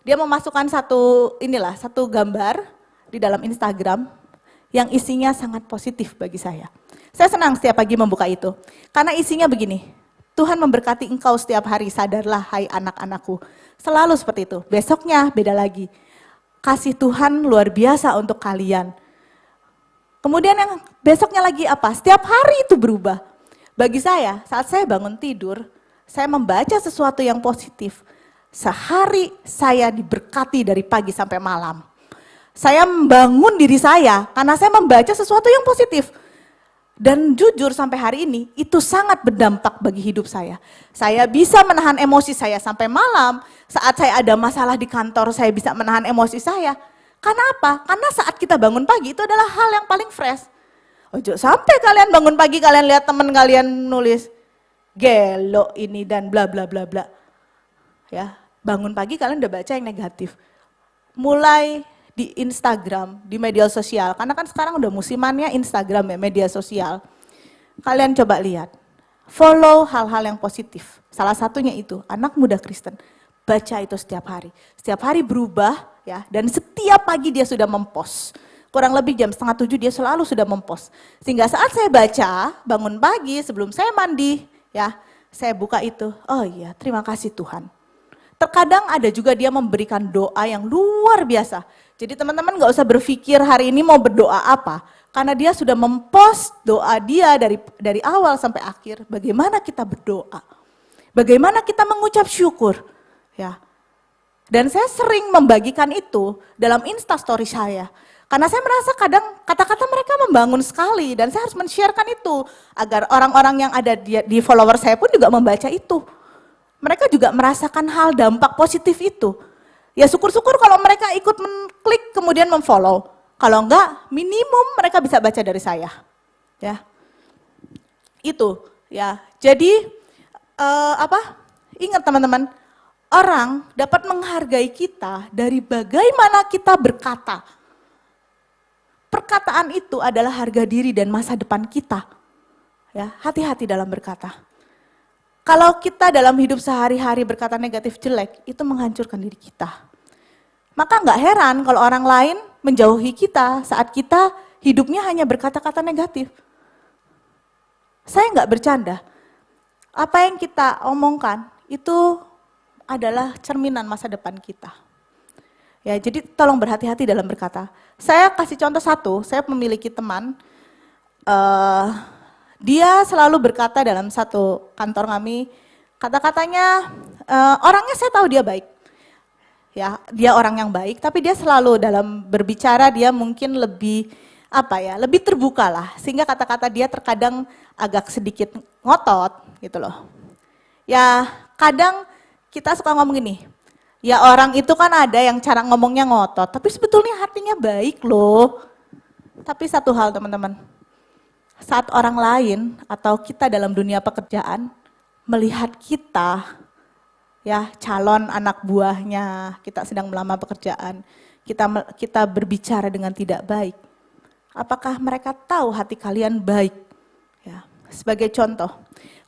[SPEAKER 6] dia memasukkan satu gambar di dalam Instagram yang isinya sangat positif bagi saya. Saya senang setiap pagi membuka itu, karena isinya begini, Tuhan memberkati engkau setiap hari, sadarlah hai anak-anakku. Selalu seperti itu, besoknya beda lagi. Kasih Tuhan luar biasa untuk kalian. Kemudian yang besoknya lagi apa? Setiap hari itu berubah. Bagi saya, saat saya bangun tidur, saya membaca sesuatu yang positif. Sehari saya diberkati dari pagi sampai malam. Saya membangun diri saya karena saya membaca sesuatu yang positif. Dan jujur sampai hari ini, itu sangat berdampak bagi hidup saya. Saya bisa menahan emosi saya sampai malam. Saat saya ada masalah di kantor, saya bisa menahan emosi saya. Karena apa? Karena saat kita bangun pagi, itu adalah hal yang paling fresh. Ojo sampai kalian bangun pagi, kalian lihat teman kalian nulis, gelo ini dan bla bla bla bla. Ya, bangun pagi kalian udah baca yang negatif. Mulai di Instagram, di media sosial, karena kan sekarang udah musimannya Instagram ya, media sosial. Kalian coba lihat, follow hal-hal yang positif. Salah satunya itu, Anak Muda Kristen. Baca itu setiap hari. Setiap hari berubah ya, dan setiap pagi dia sudah mempost. Kurang lebih jam 6:30 dia selalu sudah mempost. Sehingga saat saya baca, bangun pagi sebelum saya mandi, ya, saya buka itu, oh iya terima kasih Tuhan. Terkadang ada juga dia memberikan doa yang luar biasa. Jadi teman-teman gak usah berpikir hari ini mau berdoa apa. Karena dia sudah mempost doa dia dari awal sampai akhir. Bagaimana kita berdoa. Bagaimana kita mengucap syukur. Ya. Dan saya sering membagikan itu dalam Instastory saya. Karena saya merasa kadang kata-kata mereka membangun sekali. Dan saya harus men-sharekan itu. Agar orang-orang yang ada di follower saya pun juga membaca itu. Mereka juga merasakan hal dampak positif itu. Ya syukur-syukur kalau mereka ikut mengklik kemudian memfollow. Kalau enggak, minimum mereka bisa baca dari saya. Ya, itu ya. Jadi ingat teman-teman, orang dapat menghargai kita dari bagaimana kita berkata. Perkataan itu adalah harga diri dan masa depan kita. Ya, hati-hati dalam berkata. Kalau kita dalam hidup sehari-hari berkata negatif jelek, itu menghancurkan diri kita. Maka nggak heran kalau orang lain menjauhi kita saat kita hidupnya hanya berkata-kata negatif. Saya nggak bercanda. Apa yang kita omongkan itu adalah cerminan masa depan kita. Ya, jadi tolong berhati-hati dalam berkata. Saya kasih contoh satu, saya memiliki teman, dia selalu berkata dalam satu kantor kami, kata-katanya orangnya saya tahu dia baik. Ya, dia orang yang baik, tapi dia selalu dalam berbicara dia mungkin lebih lebih terbuka lah. Sehingga kata-kata dia terkadang agak sedikit ngotot gitu loh. Ya, kadang kita suka ngomong gini, ya orang itu kan ada yang cara ngomongnya ngotot, tapi sebetulnya hatinya baik loh. Tapi satu hal teman-teman, saat orang lain atau kita dalam dunia pekerjaan melihat kita, ya calon anak buahnya, kita sedang melamar pekerjaan, kita berbicara dengan tidak baik. Apakah mereka tahu hati kalian baik? Ya, sebagai contoh,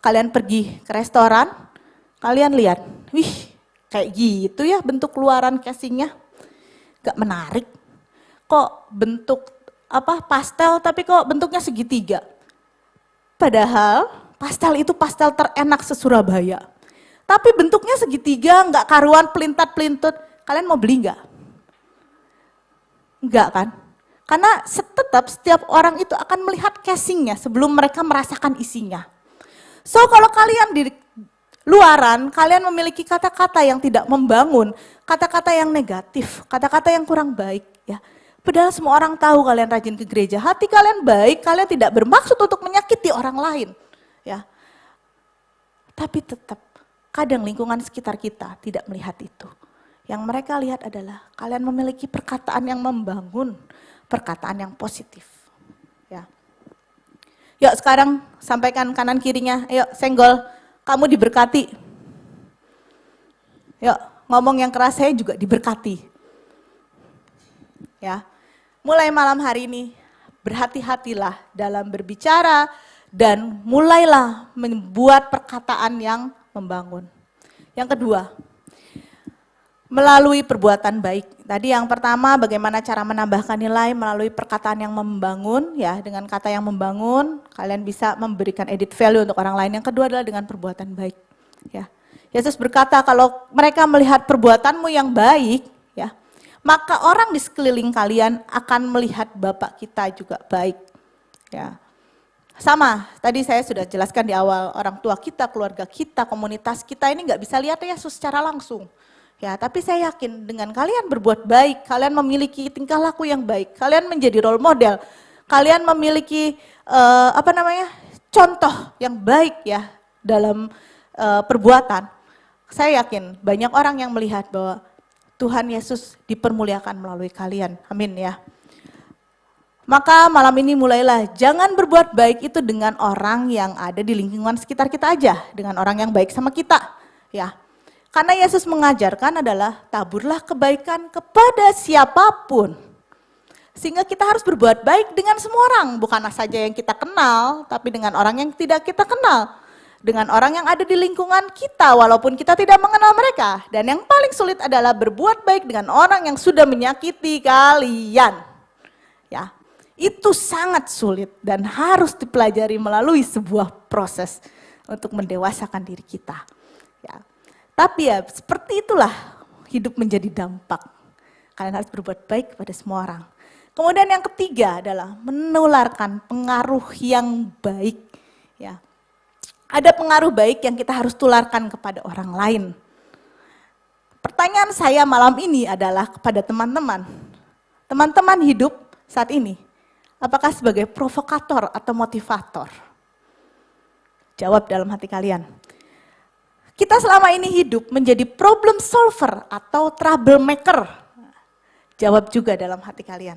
[SPEAKER 6] kalian pergi ke restoran, kalian lihat, wih kayak gitu ya bentuk luaran casingnya. Gak menarik. Kok bentuk pastel tapi kok bentuknya segitiga. Padahal pastel itu pastel terenak se-Surabaya. Tapi bentuknya segitiga, nggak karuan, pelintat-pelintut. Kalian mau beli nggak? Enggak kan? Karena tetap setiap orang itu akan melihat casingnya sebelum mereka merasakan isinya. So kalau kalian di luaran, kalian memiliki kata-kata yang tidak membangun, kata-kata yang negatif, kata-kata yang kurang baik. Ya. Padahal semua orang tahu kalian rajin ke gereja, hati kalian baik, kalian tidak bermaksud untuk menyakiti orang lain. Ya. Tapi tetap kadang lingkungan sekitar kita tidak melihat itu. Yang mereka lihat adalah kalian memiliki perkataan yang membangun, perkataan yang positif. Ya. Yuk sekarang sampaikan kanan kirinya, yuk senggol, kamu diberkati. Yuk ngomong yang keras, saya juga diberkati. Ya, mulai malam hari ini berhati-hatilah dalam berbicara dan mulailah membuat perkataan yang membangun. Yang kedua, melalui perbuatan baik. Tadi yang pertama bagaimana cara menambahkan nilai melalui perkataan yang membangun, ya dengan kata yang membangun kalian bisa memberikan added value untuk orang lain. Yang kedua adalah dengan perbuatan baik. Ya, Yesus berkata kalau mereka melihat perbuatanmu yang baik, ya maka orang di sekeliling kalian akan melihat Bapa kita juga baik. Ya, sama tadi saya sudah jelaskan di awal, orang tua kita, keluarga kita, komunitas kita ini nggak bisa lihat Yesus secara langsung. Ya, tapi saya yakin dengan kalian berbuat baik, kalian memiliki tingkah laku yang baik, kalian menjadi role model, kalian memiliki contoh yang baik ya dalam perbuatan. Saya yakin banyak orang yang melihat bahwa Tuhan Yesus dipermuliakan melalui kalian. Amin ya. Maka malam ini mulailah, jangan berbuat baik itu dengan orang yang ada di lingkungan sekitar kita aja, dengan orang yang baik sama kita. Ya. Karena Yesus mengajarkan adalah taburlah kebaikan kepada siapapun. Sehingga kita harus berbuat baik dengan semua orang, bukan saja yang kita kenal, tapi dengan orang yang tidak kita kenal. Dengan orang yang ada di lingkungan kita, walaupun kita tidak mengenal mereka. Dan yang paling sulit adalah berbuat baik dengan orang yang sudah menyakiti kalian. Ya, itu sangat sulit dan harus dipelajari melalui sebuah proses untuk mendewasakan diri kita. Ya. Tapi ya seperti itulah hidup menjadi dampak. Kalian harus berbuat baik kepada semua orang. Kemudian yang ketiga adalah menularkan pengaruh yang baik. Ya. Ada pengaruh baik yang kita harus tularkan kepada orang lain. Pertanyaan saya malam ini adalah kepada teman-teman. Teman-teman hidup saat ini, apakah sebagai provokator atau motivator? Jawab dalam hati kalian. Kita selama ini hidup menjadi problem solver atau troublemaker. Jawab juga dalam hati kalian.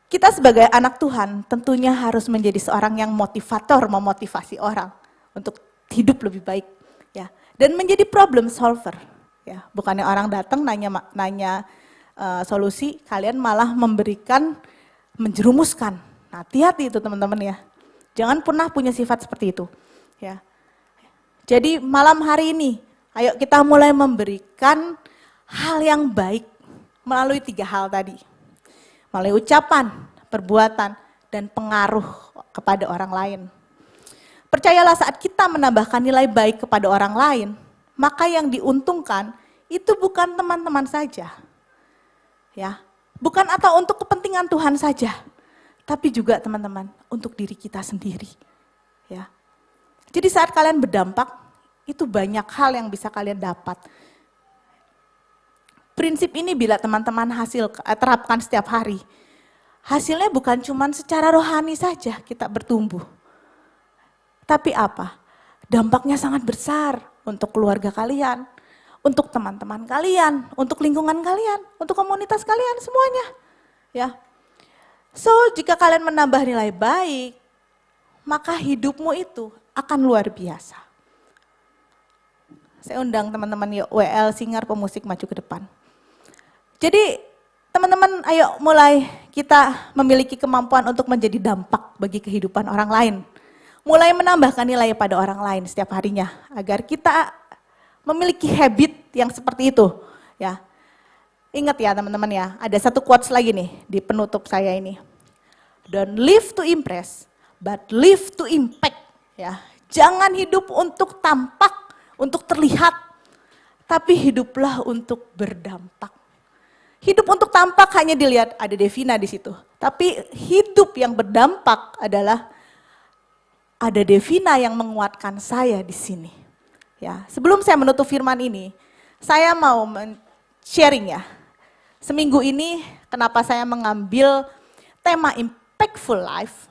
[SPEAKER 6] Kita sebagai anak Tuhan tentunya harus menjadi seorang yang motivator, memotivasi orang untuk hidup lebih baik. Ya. Dan menjadi problem solver. Ya. Bukannya orang datang nanya solusi, kalian malah menjerumuskan. Nah, hati-hati itu teman-teman ya. Jangan pernah punya sifat seperti itu. Ya. Jadi malam hari ini, ayo kita mulai memberikan hal yang baik melalui 3 hal tadi. Melalui ucapan, perbuatan, dan pengaruh kepada orang lain. Percayalah saat kita menambahkan nilai baik kepada orang lain, maka yang diuntungkan itu bukan teman-teman saja. Ya, bukan atau untuk kepentingan Tuhan saja, tapi juga teman-teman untuk diri kita sendiri. Ya. Jadi saat kalian berdampak, itu banyak hal yang bisa kalian dapat. Prinsip ini bila teman-teman terapkan setiap hari, hasilnya bukan cuma secara rohani saja kita bertumbuh. Tapi apa? Dampaknya sangat besar untuk keluarga kalian, untuk teman-teman kalian, untuk lingkungan kalian, untuk komunitas kalian semuanya. Ya. So, jika kalian menambah nilai baik, maka hidupmu itu akan luar biasa. Saya undang teman-teman yuk, WL Singer Pemusik maju ke depan. Jadi teman-teman ayo mulai kita memiliki kemampuan untuk menjadi dampak bagi kehidupan orang lain. Mulai menambahkan nilai pada orang lain setiap harinya agar kita memiliki habit yang seperti itu, ya. Ingat ya teman-teman ya, ada satu quotes lagi nih di penutup saya ini. Don't live to impress, but live to impact, ya. Jangan hidup untuk tampak, untuk terlihat, tapi hiduplah untuk berdampak. Hidup untuk tampak hanya dilihat ada Devina di situ, tapi hidup yang berdampak adalah ada Devina yang menguatkan saya di sini. Ya, sebelum saya menutup firman ini, saya mau sharing ya. Seminggu ini kenapa saya mengambil tema Impactful Life?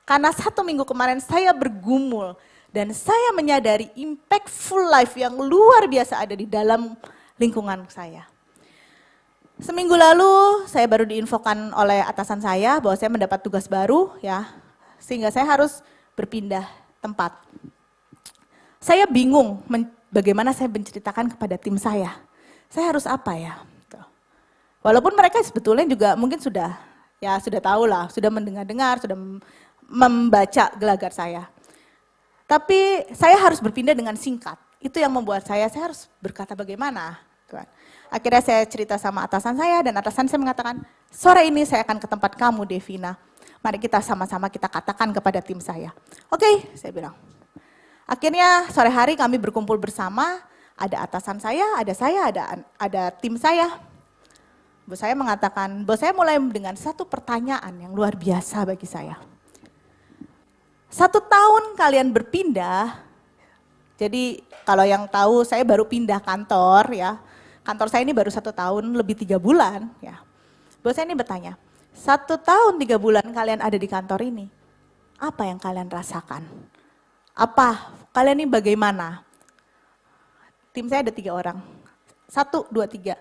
[SPEAKER 6] Karena 1 minggu kemarin saya bergumul dan saya menyadari impactful life yang luar biasa ada di dalam lingkungan saya. Seminggu lalu saya baru diinfokan oleh atasan saya bahwa saya mendapat tugas baru ya, sehingga saya harus berpindah tempat. Saya bingung bagaimana saya menceritakan kepada tim saya harus apa ya. Walaupun mereka sebetulnya juga mungkin sudah tahu lah, sudah mendengar-dengar, sudah membaca gelagat saya. Tapi saya harus berpindah dengan singkat. Itu yang membuat saya harus berkata bagaimana. Akhirnya saya cerita sama atasan saya dan atasan saya mengatakan, sore ini saya akan ke tempat kamu Devina. Mari kita sama-sama kita katakan kepada tim saya. Oke, saya bilang. Akhirnya sore hari kami berkumpul bersama, ada atasan saya, ada tim saya. Bos saya mengatakan, bos saya mulai dengan satu pertanyaan yang luar biasa bagi saya. 1 tahun kalian berpindah, jadi kalau yang tahu saya baru pindah kantor ya, kantor saya ini baru 1 tahun lebih 3 bulan ya. Bos saya ini bertanya, 1 tahun 3 bulan kalian ada di kantor ini, apa yang kalian rasakan? Apa? Kalian ini bagaimana? Tim saya ada 3 orang, 1, 2, 3.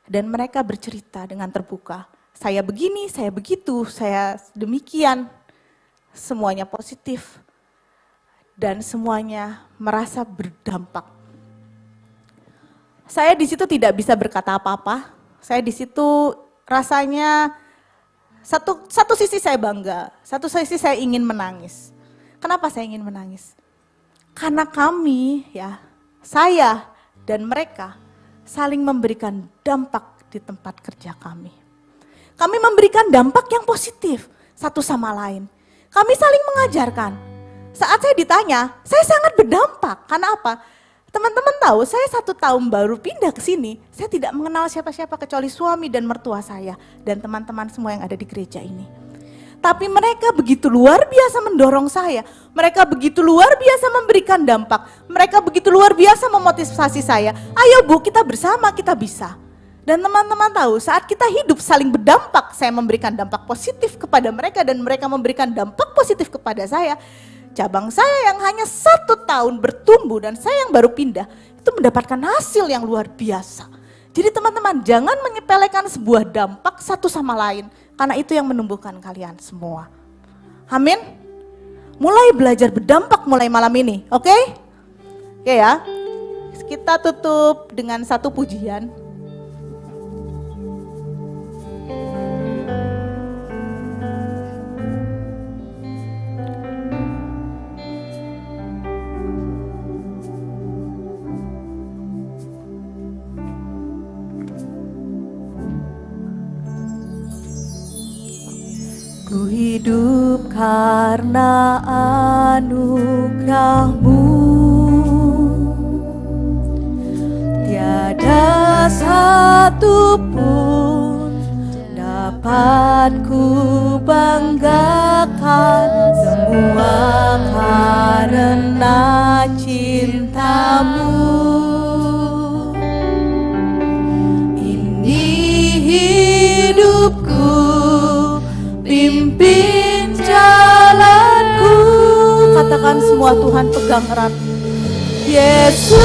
[SPEAKER 6] Dan mereka bercerita dengan terbuka. Saya begini, saya begitu, saya demikian. Semuanya positif. Dan semuanya merasa berdampak. Saya di situ tidak bisa berkata apa-apa. Saya di situ rasanya satu sisi saya bangga, satu sisi saya ingin menangis. Kenapa saya ingin menangis? Karena kami ya, saya dan mereka saling memberikan dampak di tempat kerja kami. Kami memberikan dampak yang positif satu sama lain. Kami saling mengajarkan. Saat saya ditanya, saya sangat berdampak. Karena apa? Teman-teman tahu, saya 1 tahun baru pindah ke sini. Saya tidak mengenal siapa-siapa kecuali suami dan mertua saya dan teman-teman semua yang ada di gereja ini. Tapi mereka begitu luar biasa mendorong saya. Mereka begitu luar biasa memberikan dampak. Mereka begitu luar biasa memotivasi saya. Ayo Bu, kita bersama, kita bisa. Dan teman-teman tahu, saat kita hidup saling berdampak, saya memberikan dampak positif kepada mereka dan mereka memberikan dampak positif kepada saya. Cabang saya yang hanya 1 tahun bertumbuh dan saya yang baru pindah, itu mendapatkan hasil yang luar biasa. Jadi teman-teman, jangan menyepelekan sebuah dampak satu sama lain. Karena itu yang menumbuhkan kalian semua. Amin. Mulai belajar berdampak mulai malam ini, oke? Oke ya. Kita tutup dengan satu pujian. Ku hidup karena anugerah-Mu, tiada satu pun dapat ku banggakan, semua karena cinta-Mu. Ini hidupku, pimpin jalanku. Katakan semua, Tuhan pegang erat. Yesus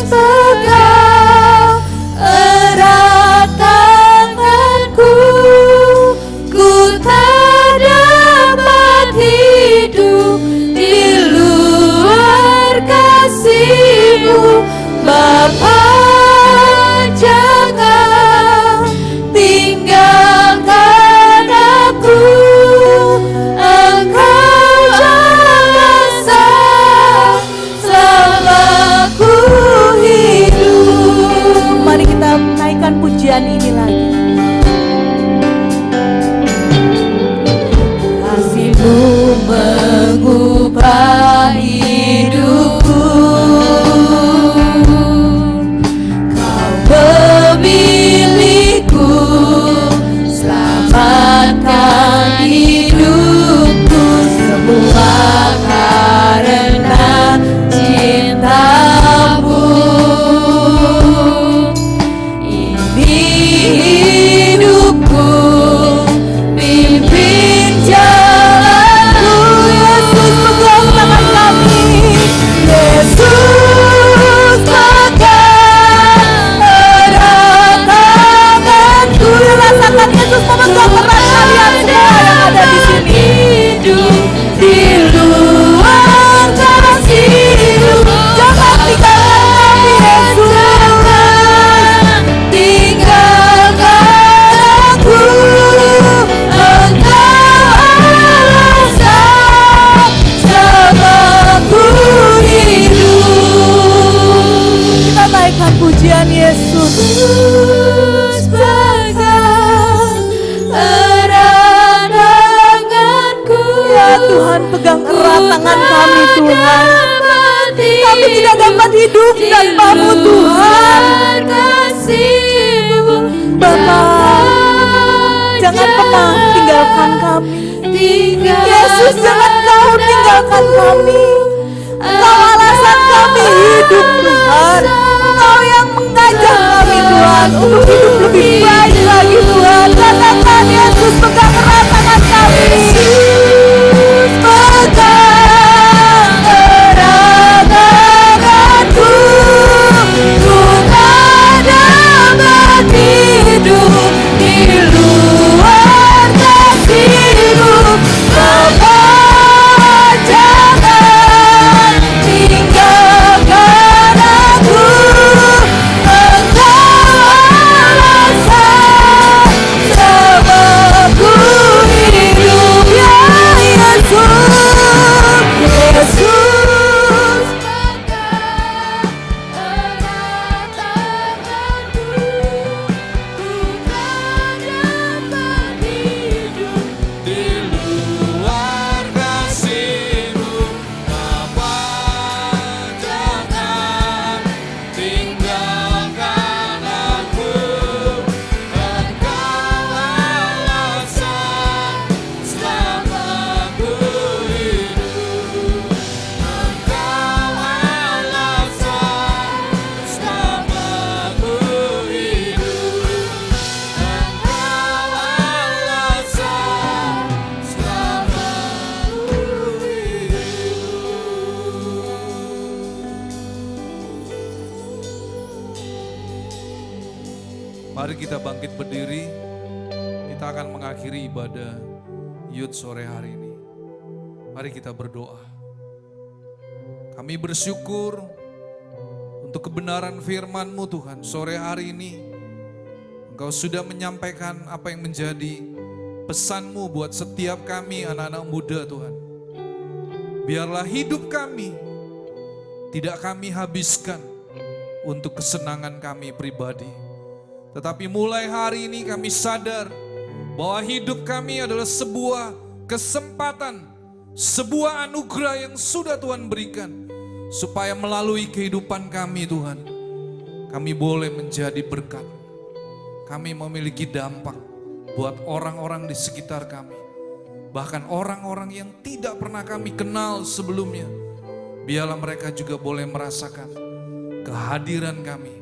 [SPEAKER 6] pegang erat tanganku. Ku tak dapat hidup di luar kasih-Mu. Bapa, jangan tinggalkan aku, Engkau jasa selamatkan Tuhan, pujian Yesus.
[SPEAKER 2] pegang erat tanganku.
[SPEAKER 6] Ya Tuhan, pegang erat tangan kami Tuhan. Kami tidak dapat hidup tanpa-Mu Tuhan. Bapa, jangan pernah tinggalkan kami. Yesus, jangan Kau tinggalkan kami. Engkau alasan kami hidup Tuhan. Engkau yang mengajak kami Tuhan untuk hidup lebih baik lagi Tuhan. Katakan Yesus, pegang erat tangan kami. Yesus, pegang erat tanganku. Ku tak dapat hidup di luar kasih-Mu. Bapa, jangan tinggalkan aku. Engkau alasan sebabku hidup, ya Yesus. Yesus, pegang erat tanganku. Ku tak dapat hidup
[SPEAKER 7] Di luar kasih-Mu, Bapa, jangan tinggalkan aku. Engkau alasan selamaku hidup. Engkau alasan selamaku hidup. Engkau alasan selamaku hidup. Mari kita bangkit berdiri. Kita akan mengakhiri ibadah Youth sore hari ini. Mari kita berdoa. Kami bersyukur untuk kebenaran firman-Mu Tuhan. Sore hari ini Engkau sudah menyampaikan apa yang menjadi pesan-Mu buat setiap kami anak-anak muda Tuhan. Biarlah hidup kami tidak kami habiskan untuk kesenangan kami pribadi. Tetapi mulai hari ini kami sadar bahwa hidup kami adalah sebuah kesempatan, sebuah anugerah yang sudah Tuhan berikan. Supaya melalui kehidupan kami Tuhan, kami boleh menjadi berkat. Kami memiliki dampak buat orang-orang di sekitar kami. Bahkan orang-orang yang tidak pernah kami kenal sebelumnya. Biarlah mereka juga boleh merasakan kehadiran kami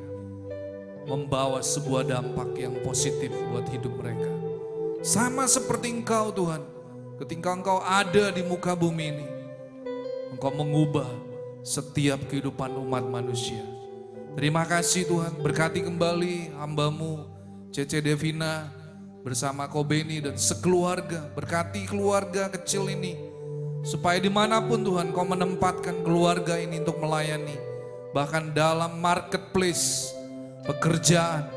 [SPEAKER 7] membawa sebuah dampak yang positif buat hidup mereka. Sama seperti Engkau Tuhan, ketika Engkau ada di muka bumi ini, Engkau mengubah setiap kehidupan umat manusia. Terima kasih Tuhan, berkati kembali hamba-Mu Cece Devina bersama Kobeni dan sekeluarga. Berkati keluarga kecil ini, supaya dimanapun Tuhan Kau menempatkan keluarga ini untuk melayani. Bahkan dalam marketplace, pekerjaan,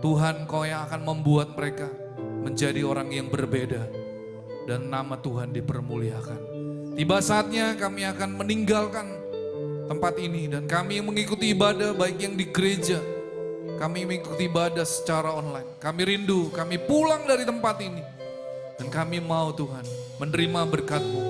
[SPEAKER 7] Tuhan Kau yang akan membuat mereka menjadi orang yang berbeda. Dan nama Tuhan dipermuliakan. Tiba saatnya kami akan meninggalkan tempat ini. Dan kami mengikuti ibadah baik yang di gereja. Kami mengikuti ibadah secara online. Kami rindu, kami pulang dari tempat ini. Dan kami mau Tuhan menerima berkat-Mu.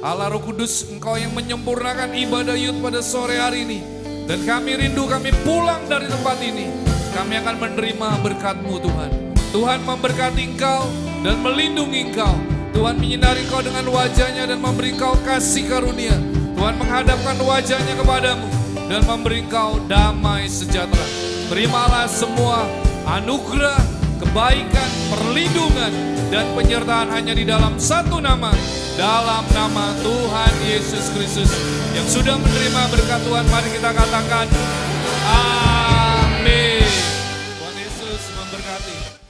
[SPEAKER 7] Allah Roh Kudus, Engkau yang menyempurnakan ibadah Youth pada sore hari ini. Dan kami rindu, kami pulang dari tempat ini. Kami akan menerima berkat-Mu Tuhan. Tuhan memberkati Engkau dan melindungi Engkau. Tuhan menyinari Engkau dengan wajahnya dan memberi Engkau kasih karunia. Tuhan menghadapkan wajahnya kepadamu dan memberi Engkau damai sejahtera. Terimalah semua anugerah, kebaikan, perlindungan, dan penyertaan hanya di dalam satu nama. Dalam nama Tuhan Yesus Kristus. Yang sudah menerima berkat Tuhan, mari kita katakan amin. Tuhan Yesus memberkati.